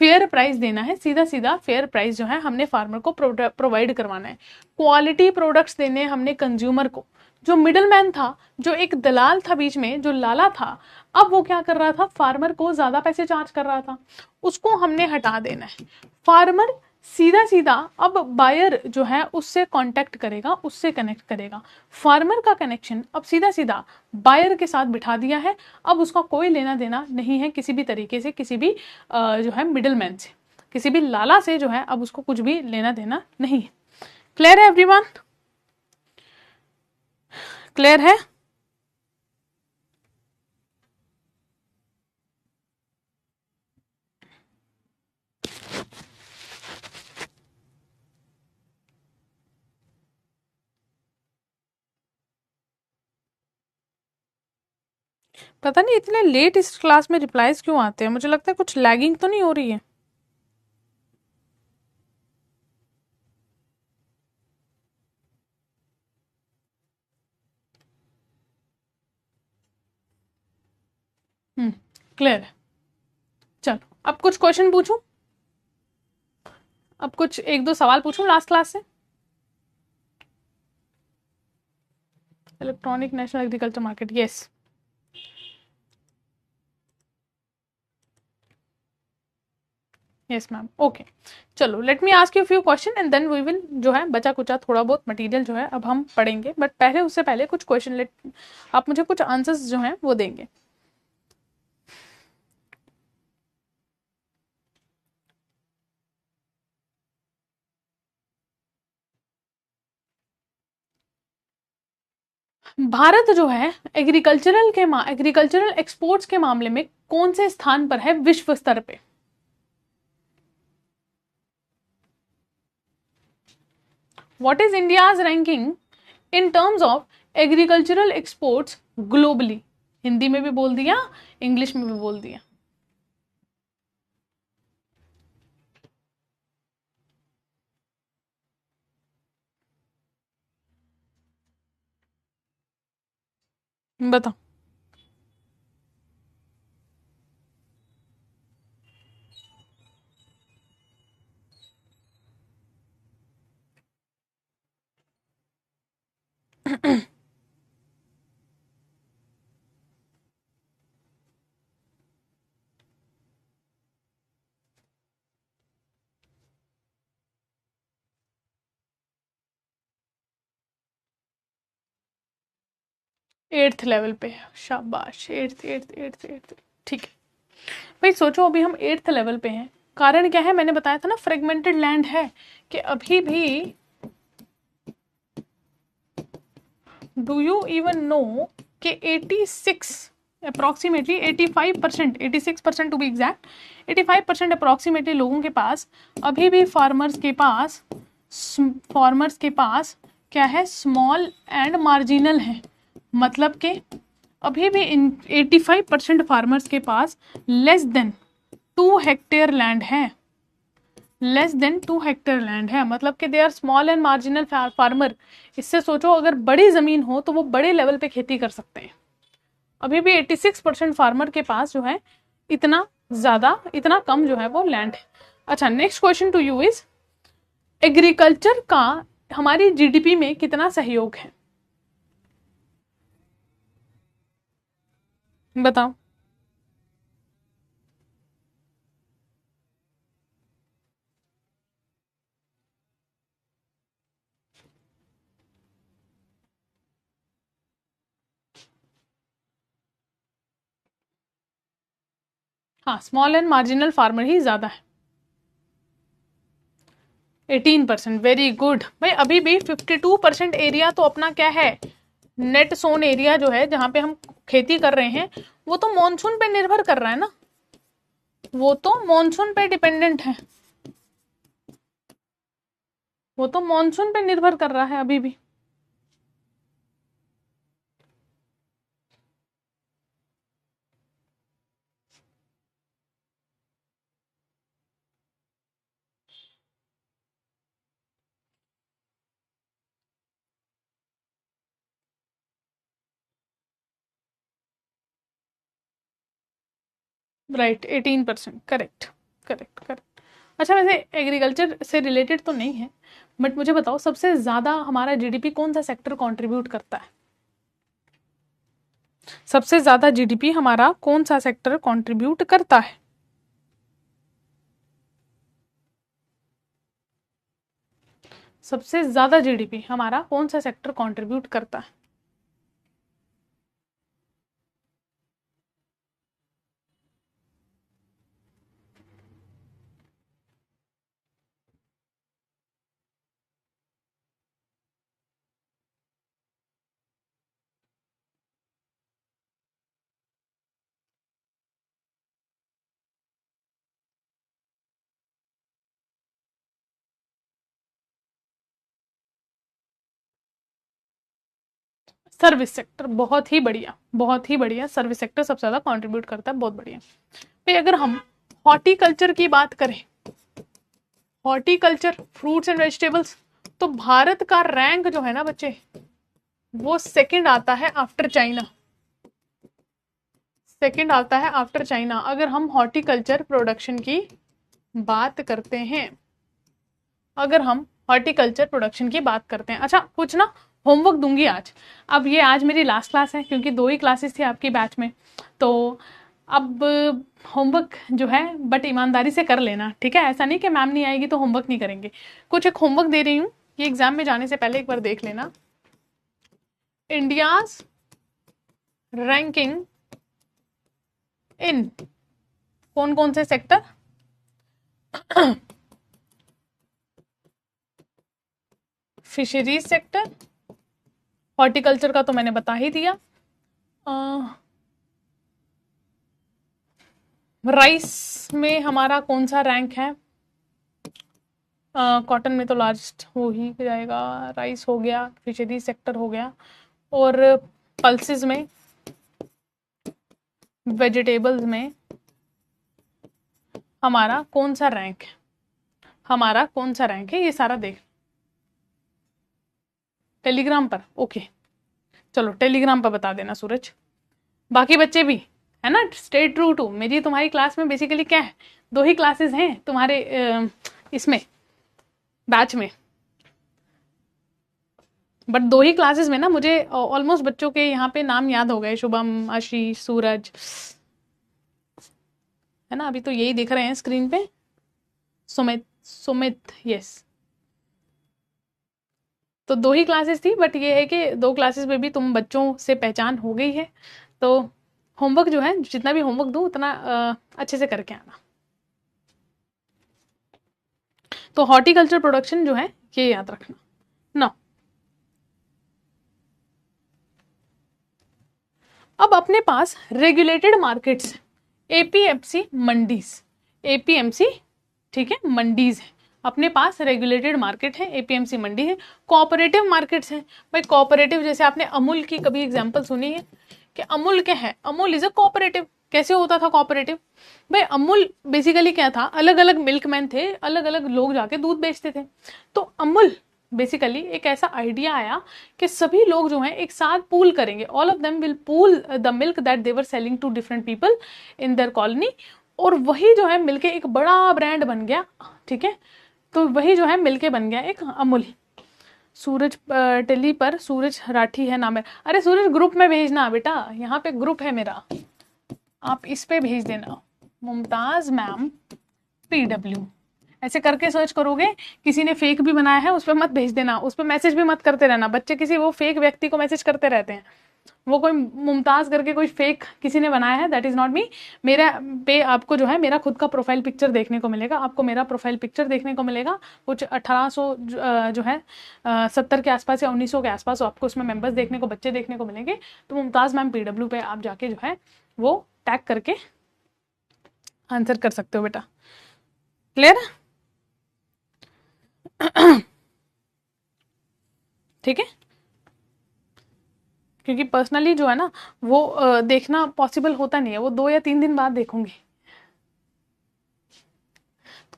फेयर प्राइस देना है, सीधा सीधा फेयर प्राइस जो है हमने फार्मर को प्रोवाइड करवाना है, क्वालिटी प्रोडक्ट्स देने हैं हमने कंज्यूमर को। जो मिडल मैन था, जो एक दलाल था बीच में, जो लाला था, अब वो क्या कर रहा था, फार्मर को ज्यादा पैसे चार्ज कर रहा था, उसको हमने हटा देना है। फार्मर सीधा सीधा अब बायर जो है उससे कांटेक्ट करेगा, उससे कनेक्ट करेगा, फार्मर का कनेक्शन अब सीधा सीधा बायर के साथ बिठा दिया है, अब उसका कोई लेना देना नहीं है किसी भी तरीके से, किसी भी जो है मिडल मैन से, किसी भी लाला से जो है अब उसको कुछ भी लेना देना नहीं है। क्लियर है एवरीवन? क्लियर है? पता नहीं इतने लेट इस क्लास में रिप्लाईज क्यों आते हैं, मुझे लगता है कुछ लैगिंग तो नहीं हो रही है। क्लियर है। चलो अब कुछ क्वेश्चन पूछूं, अब कुछ एक दो सवाल पूछूं लास्ट क्लास से। Electronic national agriculture market, yes yes ma'am, okay. चलो let me ask you few question and then we will जो है बचा कुचा थोड़ा बहुत मटेरियल जो है अब हम पढ़ेंगे, बट पहले उससे पहले कुछ क्वेश्चन लेट, आप मुझे कुछ आंसर्स जो हैं वो देंगे। भारत जो है एग्रीकल्चरल एक्सपोर्ट्स के मामले में कौन से स्थान पर है विश्व स्तर पे? What is India's ranking in terms of agricultural exports globally? Hindi में भी बोल दिया, इंग्लिश में भी बोल दिया। बताओ। 8th लेवल पे, शाबाश, एट्थ एट्थ एट्थ एट्थ, ठीक है। भाई सोचो अभी हम 8th लेवल पे हैं, कारण क्या है, मैंने बताया था ना फ्रेगमेंटेड लैंड है, कि अभी भी डू यू इवन नो कि 86 approximately 85%, 86% to be exact, 85% approximately लोगों के पास अभी भी फार्मर्स के पास क्या है, स्मॉल एंड मार्जिनल है। मतलब कि अभी भी इन 85% फार्मर्स के पास लेस देन 2 हेक्टेयर लैंड है, लेस देन 2 हेक्टेयर लैंड है, मतलब कि they are small and marginal farmer. इससे सोचो अगर बड़ी ज़मीन हो तो वो बड़े लेवल पे खेती कर सकते हैं। अभी भी 86% फार्मर के पास जो है इतना कम जो है वो लैंड है। अच्छा, next question to you is, agriculture का हमारी जीडीपी में कितना सहयोग है, बताओ। हाँ, स्मॉल एंड मार्जिनल फार्मर ही ज्यादा है, 18%, वेरी गुड। भाई अभी भी 52% एरिया तो अपना क्या है, नेट सोन एरिया जो है जहां पे हम खेती कर रहे हैं, वो तो मॉनसून पे निर्भर कर रहा है ना, वो तो मॉनसून पे डिपेंडेंट है, वो तो मॉनसून पे निर्भर कर रहा है अभी भी। Right, 18%, correct, correct, correct. अच्छा, वैसे एग्रीकल्चर से रिलेटेड तो नहीं है, बट मुझे बताओ सबसे ज्यादा हमारा जीडीपी कौन सा सेक्टर कंट्रीब्यूट करता है, सबसे ज्यादा जीडीपी हमारा कौन सा सेक्टर कंट्रीब्यूट करता है, सबसे ज्यादा जीडीपी हमारा कौन सा सेक्टर कंट्रीब्यूट करता है। सर्विस सेक्टर, बहुत ही बढ़िया, बहुत ही बढ़िया, सर्विस सेक्टर सबसे ज्यादा कंट्रीब्यूट करता है, बहुत बढ़िया। भाई अगर हम हॉर्टिकल्चर की बात करें, हॉर्टिकल्चर, फ्रूट्स एंड वेजिटेबल्स, तो भारत का रैंक जो है ना बच्चे, वो सेकंड आता है आफ्टर चाइना, सेकंड आता है आफ्टर चाइना, अगर हम हॉर्टिकल्चर प्रोडक्शन की बात करते हैं, अगर हम हॉर्टिकल्चर प्रोडक्शन की बात करते हैं। अच्छा, कुछ ना होमवर्क दूंगी आज, अब ये आज मेरी लास्ट क्लास है क्योंकि 2 ही क्लासेस थी आपकी बैच में, तो अब होमवर्क जो है बट ईमानदारी से कर लेना, ठीक है, ऐसा नहीं कि मैम नहीं आएगी तो होमवर्क नहीं करेंगे। कुछ एक होमवर्क दे रही हूँ, ये एग्जाम में जाने से पहले एक बार देख लेना, इंडियाज रैंकिंग इन कौन कौन से सेक्टर, फिशरीज सेक्टर, हॉर्टिकल्चर का तो मैंने बता ही दिया, राइस में हमारा कौन सा रैंक है, कॉटन में तो लास्ट हो ही जाएगा, राइस हो गया, फिशरी सेक्टर हो गया, और पल्सेस में, वेजिटेबल्स में हमारा कौन सा रैंक है, हमारा कौन सा रैंक है, ये सारा देख टेलीग्राम पर, ओके, चलो टेलीग्राम पर बता देना सूरज, बाकी बच्चे भी है ना, स्टे ट्रू टू मेरी तुम्हारी क्लास में बेसिकली क्या है, 2 ही क्लासेस हैं तुम्हारे इसमें बैच में, बट 2 ही क्लासेस में ना मुझे ऑलमोस्ट बच्चों के यहाँ पे नाम याद हो गए, शुभम, आशीष, सूरज, है ना, अभी तो यही दिख रहे हैं स्क्रीन पे, सुमित, सुमित, यस, तो 2 ही क्लासेस थी, बट ये है कि 2 क्लासेस में भी तुम बच्चों से पहचान हो गई है। तो होमवर्क जो है, जितना भी होमवर्क दूँ उतना अच्छे से करके आना। तो हॉर्टिकल्चर प्रोडक्शन जो है ये याद रखना ना। अब अपने पास regulated markets, APMC mandis, APMC, ठीक है, मंडीज है। अपने पास रेगुलेटेड मार्केट है, एपीएमसी मंडी है। कोऑपरेटिव मार्केट्स हैं भाई। कोऑपरेटिव जैसे आपने अमूल की कभी एग्जांपल सुनी है कि अमूल क्या है? Amul is a cooperative. कैसे होता था कोऑपरेटिव? भाई अमूल बेसिकली क्या था, अलग अलग मिल्कमैन थे, अलग अलग लोग जाके दूध बेचते थे। तो अमूल बेसिकली एक ऐसा आइडिया आया कि सभी लोग जो हैं एक साथ पूल करेंगे, all of them will pool the milk that they were selling to different people in their colony, और वही जो है मिलके एक बड़ा ब्रांड बन गया, ठीक है। तो वही जो है मिलके बन गया एक अमूल। सूरज टेली पर सूरज राठी है नाम है। अरे सूरज ग्रुप में भेजना बेटा, यहाँ पे ग्रुप है मेरा, आप इस पे भेज देना, मुमताज मैम PW ऐसे करके सर्च करोगे। किसी ने फेक भी बनाया है उस पर मत भेज देना, उस पर मैसेज भी मत करते रहना। बच्चे किसी वो फेक व्यक्ति को मैसेज करते रहते हैं, वो कोई मुमताज करके कोई फेक किसी ने बनाया है, दैट इज नॉट मी। मेरा पे आपको जो है मेरा खुद का प्रोफाइल पिक्चर देखने को मिलेगा, आपको मेरा प्रोफाइल पिक्चर देखने को मिलेगा। कुछ 1800 जो है 70 के आसपास या 1900 के आसपास आपको उसमें मेंबर्स देखने को, बच्चे देखने को मिलेंगे। तो मुमताज मैम PW पे आप जाके जो है वो टैग करके आंसर कर सकते हो बेटा। क्लियर? ठीक है, क्योंकि पर्सनली जो है ना वो देखना पॉसिबल होता नहीं है, वो 2 या 3 दिन बाद देखूंगी।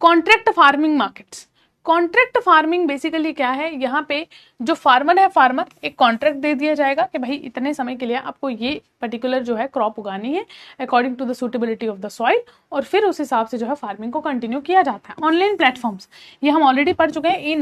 Contract farming markets, contract farming basically क्या है? यहाँ पे जो फार्मर है, फार्मर एक कॉन्ट्रैक्ट दे दिया जाएगा कि भाई इतने समय के लिए आपको ये पर्टिकुलर जो है क्रॉप उगानी है according to the suitability of the soil, और फिर उस हिसाब से जो है फार्मिंग को कंटिन्यू किया जाता है। ऑनलाइन प्लेटफॉर्म्स ये हम ऑलरेडी पढ़ चुके हैं। ई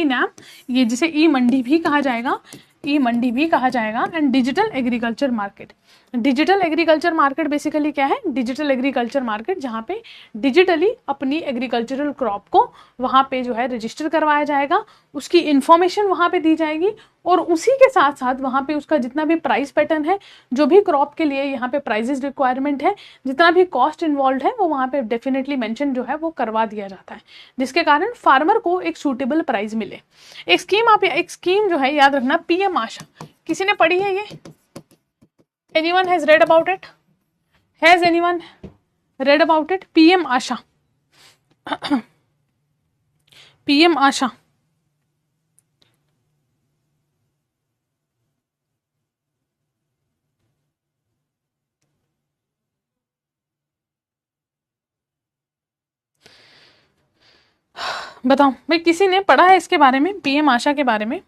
नैम, ये जिसे ई मंडी भी कहा जाएगा, ई मंडी भी कहा जाएगा। And digital agriculture market, digital agriculture market basically क्या है? डिजिटल एग्रीकल्चर मार्केट जहाँ पे डिजिटली अपनी एग्रीकल्चरल क्रॉप को वहाँ पे जो है रजिस्टर करवाया जाएगा, उसकी इंफॉर्मेशन वहाँ पे दी जाएगी, और उसी के साथ साथ वहाँ पे उसका जितना भी प्राइस पैटर्न है, जो भी क्रॉप के लिए यहाँ पे प्राइजेस रिक्वायरमेंट है, जितना भी कॉस्ट इन्वॉल्व है, वो वहाँ पे डेफिनेटली मेंशन जो है वो करवा दिया जाता है, जिसके कारण फार्मर को एक सूटेबल प्राइस मिले। एक स्कीम जो है याद रखना, PM आशा। किसी ने पढ़ी है ये? Anyone has read about it? Has anyone read about it? PM Asha, PM आशा। बताओ भाई, किसी ने पढ़ा है इसके बारे में, PM आशा के बारे में?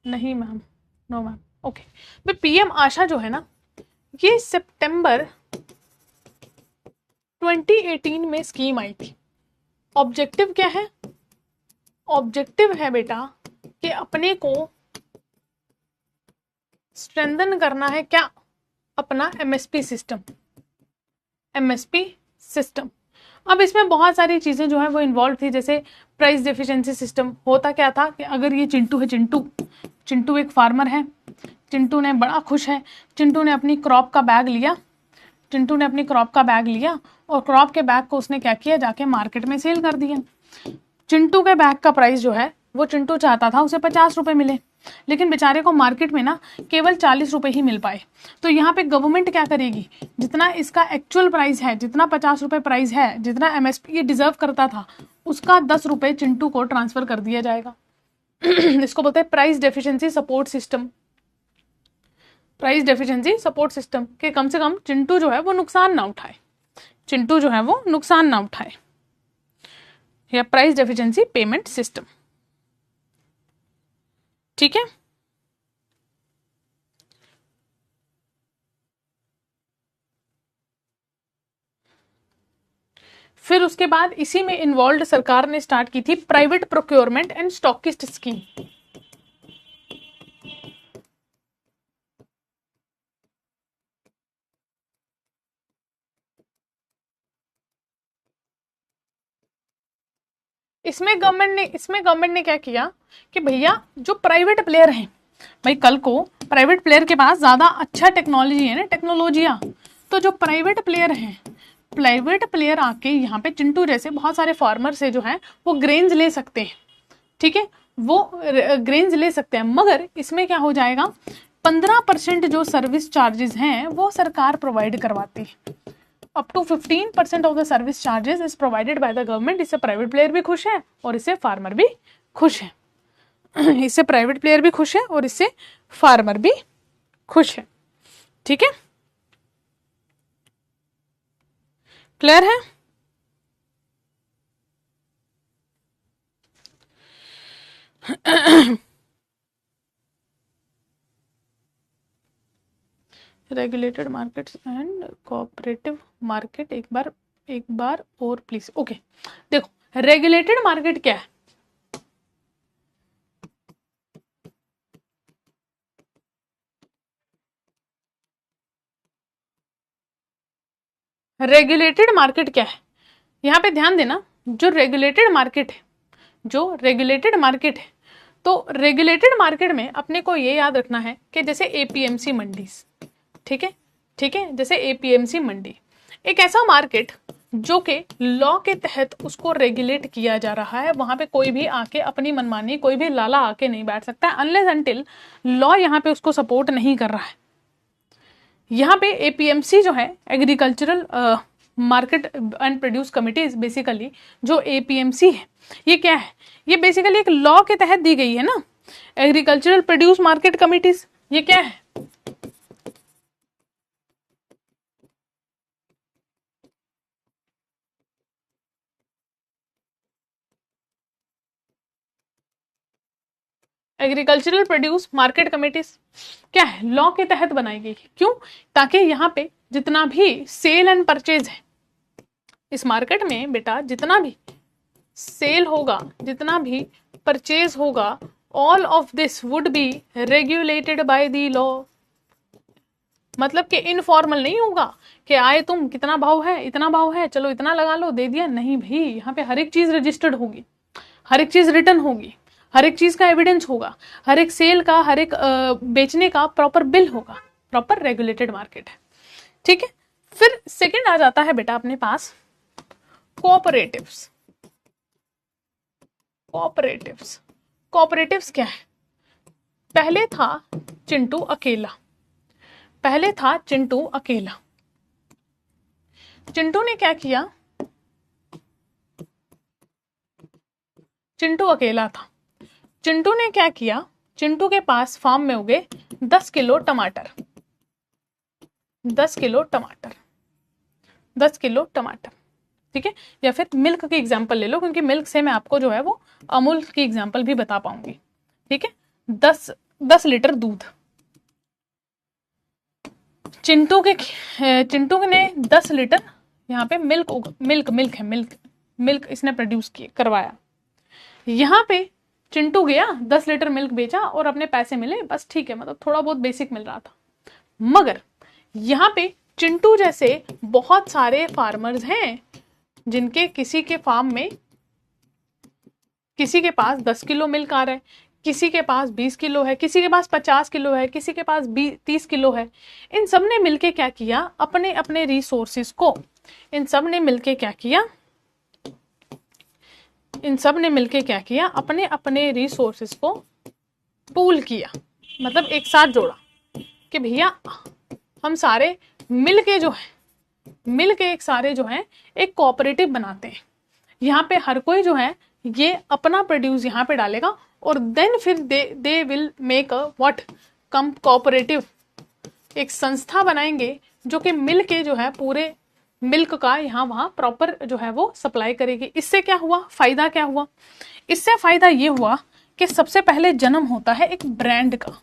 नहीं मैम, नो मैम। ओके भाई, PM आशा जो है ना, ये सितंबर 2018 में स्कीम आई थी। ऑब्जेक्टिव क्या है? ऑब्जेक्टिव है बेटा कि अपने को स्ट्रेंथन करना है, क्या? अपना MSP सिस्टम, MSP सिस्टम। अब इसमें बहुत सारी चीजें जो है वो इन्वॉल्व थी, जैसे प्राइस डेफिशिएंसी सिस्टम। होता क्या था कि अगर ये चिंटू है, चिंटू एक फार्मर है, चिंटू ने बड़ा खुश है, चिंटू ने अपनी क्रॉप का बैग लिया, चिंटू ने अपनी क्रॉप का बैग लिया, और क्रॉप के बैग को उसने क्या किया, जाके मार्केट में सेल कर दिया। चिंटू के बैग का प्राइस जो है वो चिंटू चाहता था उसे 50 रुपए मिले, लेकिन बेचारे को मार्केट में ना केवल 40 रुपए ही मिल पाए। तो यहाँ पे गवर्नमेंट क्या करेगी, जितना इसका एक्चुअल प्राइस है, जितना 50 रुपए प्राइस है, जितना MSP ये डिजर्व करता था, उसका 10 रुपए चिंटू को ट्रांसफर कर दिया जाएगा। इसको बोलते हैं price deficiency support system. Price deficiency support system के कम से कम चिंटू जो है वो नुकसान ना उठाए, चिंटू जो है वो नुकसान ना उठाए, या प्राइस डेफिशिएंसी पेमेंट सिस्टम। ठीक है, फिर उसके बाद इसी में इन्वॉल्व सरकार ने स्टार्ट की थी private procurement and stockist scheme. Government ने क्या किया कि भैया जो प्राइवेट प्लेयर हैं, भाई कल को प्राइवेट प्लेयर के पास ज्यादा अच्छा टेक्नोलॉजी है ना, टेक्नोलॉजिया, तो जो प्राइवेट प्लेयर आके यहाँ पे चिंटू जैसे बहुत सारे फार्मर से जो है वो ग्रेन्स ले सकते हैं, ठीक है, वो ग्रेन्स ले सकते हैं, मगर इसमें क्या हो जाएगा, 15% जो सर्विस चार्जेस हैं वो सरकार प्रोवाइड करवाती है। Up to 15% of the service charges is provided by the government. इससे प्राइवेट प्लेयर भी खुश है और इससे फार्मर भी खुश है। इससे प्राइवेट प्लेयर भी खुश है और इससे फार्मर भी खुश है। ठीक है, क्लियर है? Regulated markets and cooperative market, एक बार और प्लीज। ओके, देखो रेगुलेटेड मार्केट क्या है? रेगुलेटेड मार्केट क्या है, यहाँ पे ध्यान देना। जो रेगुलेटेड मार्केट है, तो रेगुलेटेड मार्केट में अपने को ये याद रखना है कि जैसे एपीएमसी मंडी, ठीक है, जैसे एपीएमसी मंडी एक ऐसा मार्केट जो कि लॉ के तहत उसको रेगुलेट किया जा रहा है। वहां पे कोई भी आके अपनी मनमानी, कोई भी लाला आके नहीं बैठ सकता है अनलेस अनटिल लॉ यहाँ पे उसको सपोर्ट नहीं कर रहा है। यहाँ पे एपीएमसी जो है, agricultural market and produce committees, basically जो एपीएमसी है ये क्या है, ये बेसिकली एक लॉ के तहत दी गई है ना। एग्रीकल्चरल प्रोड्यूस मार्केट कमिटीज ये क्या है, एग्रीकल्चरल प्रोड्यूस मार्केट कमिटीज क्या है, लॉ के तहत बनाई गई है। क्यों? ताकि यहाँ पे जितना भी सेल एंड परचेज है इस मार्केट में बेटा, जितना भी सेल होगा, जितना भी परचेज होगा, all of this would be regulated by the law. मतलब कि इनफॉर्मल नहीं होगा कि आए तुम, कितना भाव है, इतना भाव है, चलो इतना लगा लो, दे दिया। नहीं भाई, यहाँ पे हर एक चीज रजिस्टर्ड होगी, हर एक चीज रिटर्न होगी, हर एक चीज का एविडेंस होगा, हर एक सेल का, हर एक बेचने का प्रॉपर बिल होगा। प्रॉपर रेगुलेटेड मार्केट है। ठीक है, फिर सेकंड आ जाता है बेटा अपने पास कोऑपरेटिव्स। कोऑपरेटिव्स क्या है? पहले था चिंटू अकेला, चिंटू ने क्या किया, चिंटू अकेला था, चिंटू ने क्या किया, चिंटू के पास फार्म में उगे 10 किलो टमाटर, 10 किलो टमाटर, ठीक है। या फिर मिल्क की एग्जांपल ले लो, क्योंकि मिल्क से मैं आपको जो है वो अमूल की एग्जांपल भी बता पाऊंगी, ठीक है। 10 लीटर दूध, चिंटू ने 10 लीटर यहाँ पे मिल्क इसने प्रोड्यूस करवाया। यहाँ पे चिंटू गया, 10 लीटर मिल्क बेचा और अपने पैसे मिले, बस ठीक है, मतलब थोड़ा बहुत बेसिक मिल रहा था। मगर यहाँ पे चिंटू जैसे बहुत सारे फार्मर्स हैं जिनके किसी के फार्म में, किसी के पास 10 किलो मिल्क आ रहा है, किसी के पास 20 किलो है, किसी के पास 50 किलो है, किसी के पास 30 किलो है। इन सब ने मिलके क्या किया, अपने अपने रिसोर्सेस को, अपने अपने रिसोर्सेस को पूल किया, मतलब एक साथ जोड़ा कि भैया हम सारे मिलके एक सारे जो है एक कोऑपरेटिव बनाते हैं। यहाँ पे हर कोई जो है ये अपना प्रोड्यूस यहाँ पे डालेगा और देन फिर they will make a what come cooperative, एक संस्था बनाएंगे जो कि मिल के जो है पूरे मिल्क का यहाँ वहाँ प्रॉपर जो है वो सप्लाई करेगी। इससे क्या हुआ, फायदा क्या हुआ? इससे फायदा ये हुआ कि सबसे पहले जन्म होता है एक ब्रांड का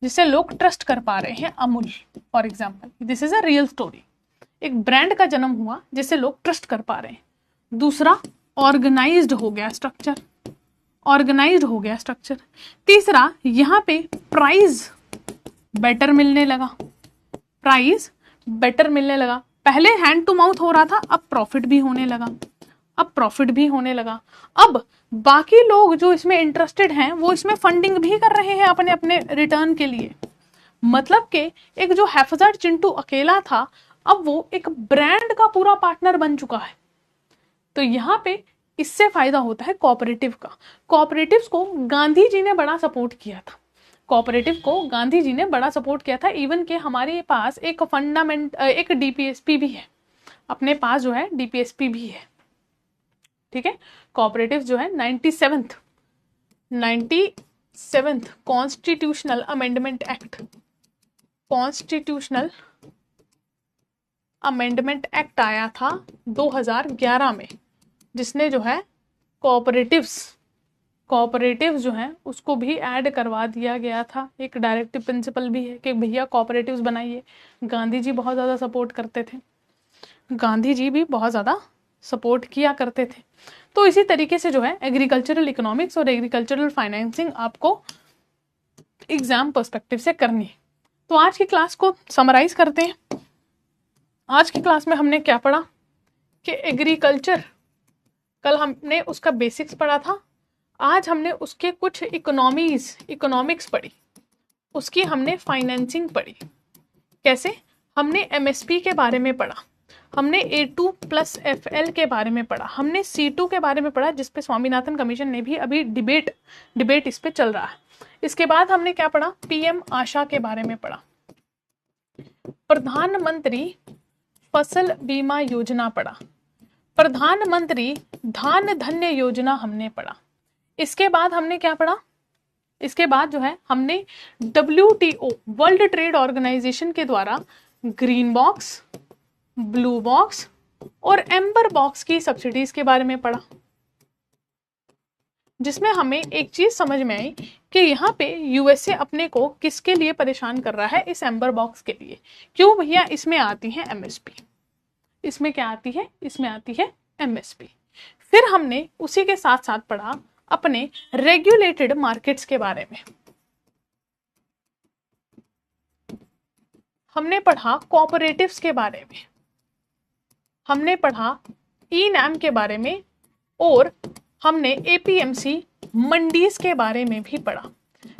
जिसे लोग ट्रस्ट कर पा रहे हैं। Amul for example, this is a real story. एक ब्रांड का जन्म हुआ जिसे लोग ट्रस्ट कर पा रहे हैं। दूसरा, ऑर्गेनाइज्ड हो गया स्ट्रक्चर। तीसरा, यहाँ पे प्राइस बेटर मिलने लगा। पहले हैंड टू माउथ हो रहा था, अब प्रॉफिट भी होने लगा। अब प्रॉफिट भी होने लगा। अब बाकी लोग जो इसमें इंटरेस्टेड हैं वो इसमें फंडिंग भी कर रहे हैं अपने अपने रिटर्न के लिए। मतलब कि एक जो हैफजार्ड चिंटू अकेला था, अब वो एक ब्रांड का पूरा पार्टनर बन चुका है। तो यहाँ पे इससे फायदा होता है कोऑपरेटिव का। कोऑपरेटिव्स को गांधी जी ने बड़ा सपोर्ट किया था, कोऑपरेटिव को गांधी जी ने बड़ा सपोर्ट किया था। इवन के हमारे पास एक एक डीपीएसपी भी है, अपने पास जो है डीपीएसपी भी है, ठीक है। कोऑपरेटिव जो है 97th constitutional amendment act, constitutional amendment act आया था 2011 में, जिसने जो है कोऑपरेटिव्स जो हैं उसको भी ऐड करवा दिया गया था। एक डायरेक्टिव प्रिंसिपल भी है कि भैया कोऑपरेटिव्स बनाइए। गांधी जी बहुत ज़्यादा सपोर्ट करते थे, गांधी जी भी बहुत ज़्यादा सपोर्ट किया करते थे। तो इसी तरीके से जो है एग्रीकल्चरल इकोनॉमिक्स और एग्रीकल्चरल फाइनेंसिंग आपको एग्जाम पर्सपेक्टिव से करनी है। तो आज की क्लास को समराइज करते हैं। आज की क्लास में हमने क्या पढ़ा कि एग्रीकल्चर, कल हमने उसका बेसिक्स पढ़ा था, आज हमने उसके कुछ इकोनॉमिक्स पढ़ी, उसकी हमने फाइनेंसिंग पढ़ी। कैसे? हमने एमएसपी के बारे में पढ़ा, हमने A2+FL के बारे में पढ़ा, हमने C2 के बारे में पढ़ा जिसपे स्वामीनाथन कमीशन ने भी अभी डिबेट इस पे चल रहा है। इसके बाद हमने क्या पढ़ा? PM आशा के बारे में पढ़ा, प्रधानमंत्री फसल बीमा योजना पढ़ा, प्रधानमंत्री धान धन्य योजना हमने पढ़ा। इसके बाद हमने क्या पढ़ा? इसके बाद जो है हमने WTO वर्ल्ड ट्रेड ऑर्गेनाइजेशन के द्वारा ग्रीन बॉक्स, ब्लू बॉक्स और एम्बर बॉक्स की सब्सिडीज के बारे में पढ़ा, जिसमें हमें एक चीज समझ में आई कि यहाँ पे यूएसए अपने को किसके लिए परेशान कर रहा है? इस एम्बर बॉक्स के लिए। क्यों भैया? इसमें आती है एमएसपी। इसमें क्या आती है? इसमें आती है एमएसपी। फिर हमने उसी के साथ साथ पढ़ा अपने रेगुलेटेड मार्केट्स के बारे में, हमने पढ़ा कोऑपरेटिव्स के बारे में, हमने पढ़ा ई-नैम के बारे में, और हमने APMC मंडीज के बारे में भी पढ़ा।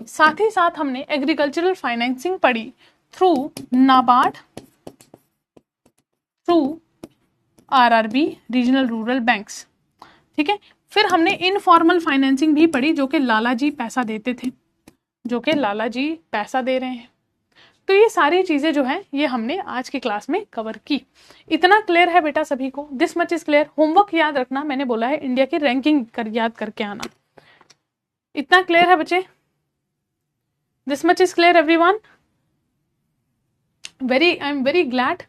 साथ ही साथ हमने एग्रीकल्चरल फाइनेंसिंग पढ़ी through NABARD, through RRB regional rural banks, ठीक है। फिर हमने इनफॉर्मल फाइनेंसिंग भी पढ़ी, जो कि लाला जी पैसा देते थे, जो कि लाला जी पैसा दे रहे हैं। तो ये सारी चीजें जो है ये हमने आज की क्लास में कवर की। इतना क्लियर है बेटा सभी को? This much is clear. Homework याद रखना, मैंने बोला है इंडिया की रैंकिंग याद करके आना। इतना क्लियर है बच्चे? This much is clear everyone? I am very glad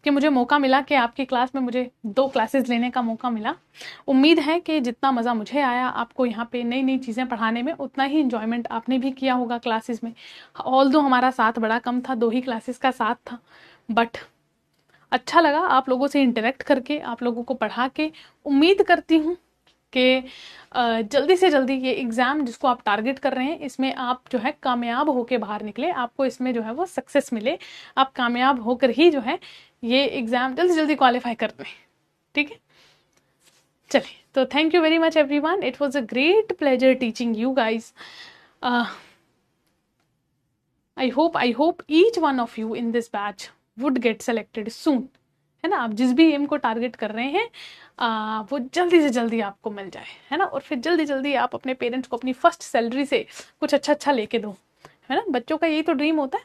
कि मुझे मौका मिला कि आपकी क्लास में मुझे 2 क्लासेस लेने का मौका मिला। उम्मीद है कि जितना मज़ा मुझे आया आपको यहाँ पे नई नई चीज़ें पढ़ाने में, उतना ही इन्जॉयमेंट आपने भी किया होगा क्लासेस में। ऑल्दो हमारा साथ बड़ा कम था, 2 ही क्लासेस का साथ था, बट अच्छा लगा आप लोगों से इंटरेक्ट करके, आप लोगों को पढ़ा के। उम्मीद करती हूँ कि जल्दी से जल्दी ये एग्ज़ाम जिसको आप टारगेट कर रहे हैं, इसमें आप जो है कामयाब होकर बाहर निकले, आपको इसमें जो है वो सक्सेस मिले, आप कामयाब होकर ही जो है ये एग्ज़ाम जल्दी से जल्दी क्वालिफाई कर दें, ठीक है। चलिए, तो thank you very much everyone, it was a great pleasure teaching you guys. I hope each one of you in this batch would get selected soon, है ना। आप जिस भी एम को टारगेट कर रहे हैं वो जल्दी से जल्दी आपको मिल जाए, है ना। और फिर जल्दी जल्दी आप अपने पेरेंट्स को अपनी फर्स्ट सैलरी से कुछ अच्छा लेके दो, है ना। बच्चों का यही तो ड्रीम होता है,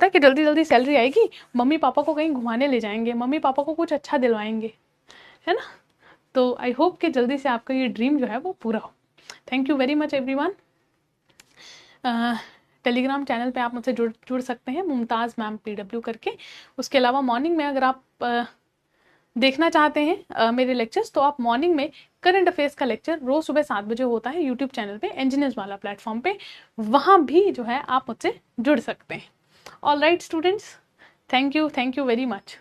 कि जल्दी जल्दी सैलरी आएगी, मम्मी पापा को कहीं घुमाने ले जाएंगे, मम्मी पापा को कुछ अच्छा दिलवाएंगे, है ना। तो आई होप कि जल्दी से आपका ये ड्रीम जो है वो पूरा हो। Thank you very much everyone. Telegram channel पे आप मुझसे जुड़ सकते हैं, मुमताज़ मैम PW करके। उसके अलावा मॉर्निंग में अगर आप देखना चाहते हैं मेरे लेक्चर्स, तो आप मॉर्निंग में करंट अफेयर्स का लेक्चर रोज सुबह 7 बजे होता है यूट्यूब चैनल पे, इंजीनियर्स वाला प्लेटफॉर्म पे, वहाँ भी जो है आप मुझसे जुड़ सकते हैं। All right students, thank you very much.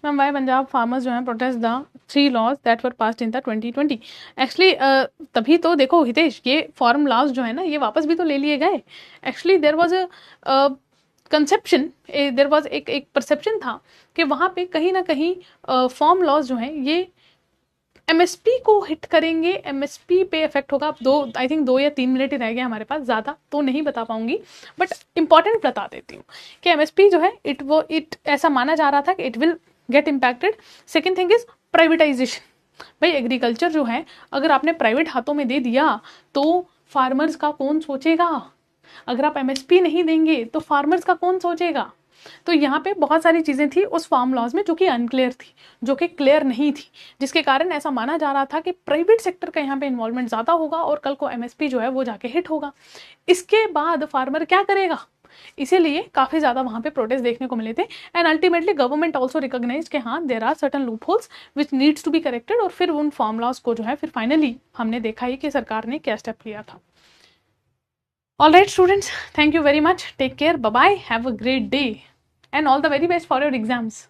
Ma'am why Punjab farmers जो है protest the 3 laws that were passed in the 2020? Actually तभी तो देखो हितेश, ये फॉर्म लॉज जो है ना ये वापस भी तो ले लिए गए। Actually there was conception, there was एक परसेप्शन था कि वहाँ पे कहीं ना कहीं फार्म लॉज जो हैं ये एमएसपी को हिट करेंगे, एमएसपी पे इफेक्ट होगा। अब आई थिंक 2 या 3 मिनट ही रह गए हमारे पास, ज़्यादा तो नहीं बता पाऊंगी, बट इंपॉर्टेंट बता देती हूँ कि एमएसपी जो है इट ऐसा माना जा रहा था कि it will get impacted. Second thing is privatisation. भाई एग्रीकल्चर जो है अगर आपने प्राइवेट हाथों में दे दिया तो फार्मर्स का कौन सोचेगा? अगर आप एमएसपी नहीं देंगे तो फार्मर्स का कौन सोचेगा? तो यहाँ पे बहुत सारी चीज़ें थी उस फार्म लॉज में जो कि अनक्लियर थी, जो कि क्लियर नहीं थी, जिसके कारण ऐसा माना जा रहा था कि प्राइवेट सेक्टर का यहाँ पे इन्वॉल्वमेंट ज़्यादा होगा और कल को एमएसपी जो है वो जाके हिट होगा। इसके बाद फार्मर क्या करेगा? इसीलिए काफ़ी ज़्यादा वहाँ पे प्रोटेस्ट देखने को मिले थे। And ultimately government also recognise कि हाँ there are certain loopholes which needs to be corrected, और फिर उन फार्म लॉज को जो है फिर फाइनली हमने देखा ही कि सरकार ने क्या स्टेप लिया था। All right, students, thank you very much. Take care. Bye bye. Have a great day. And all the very best for your exams.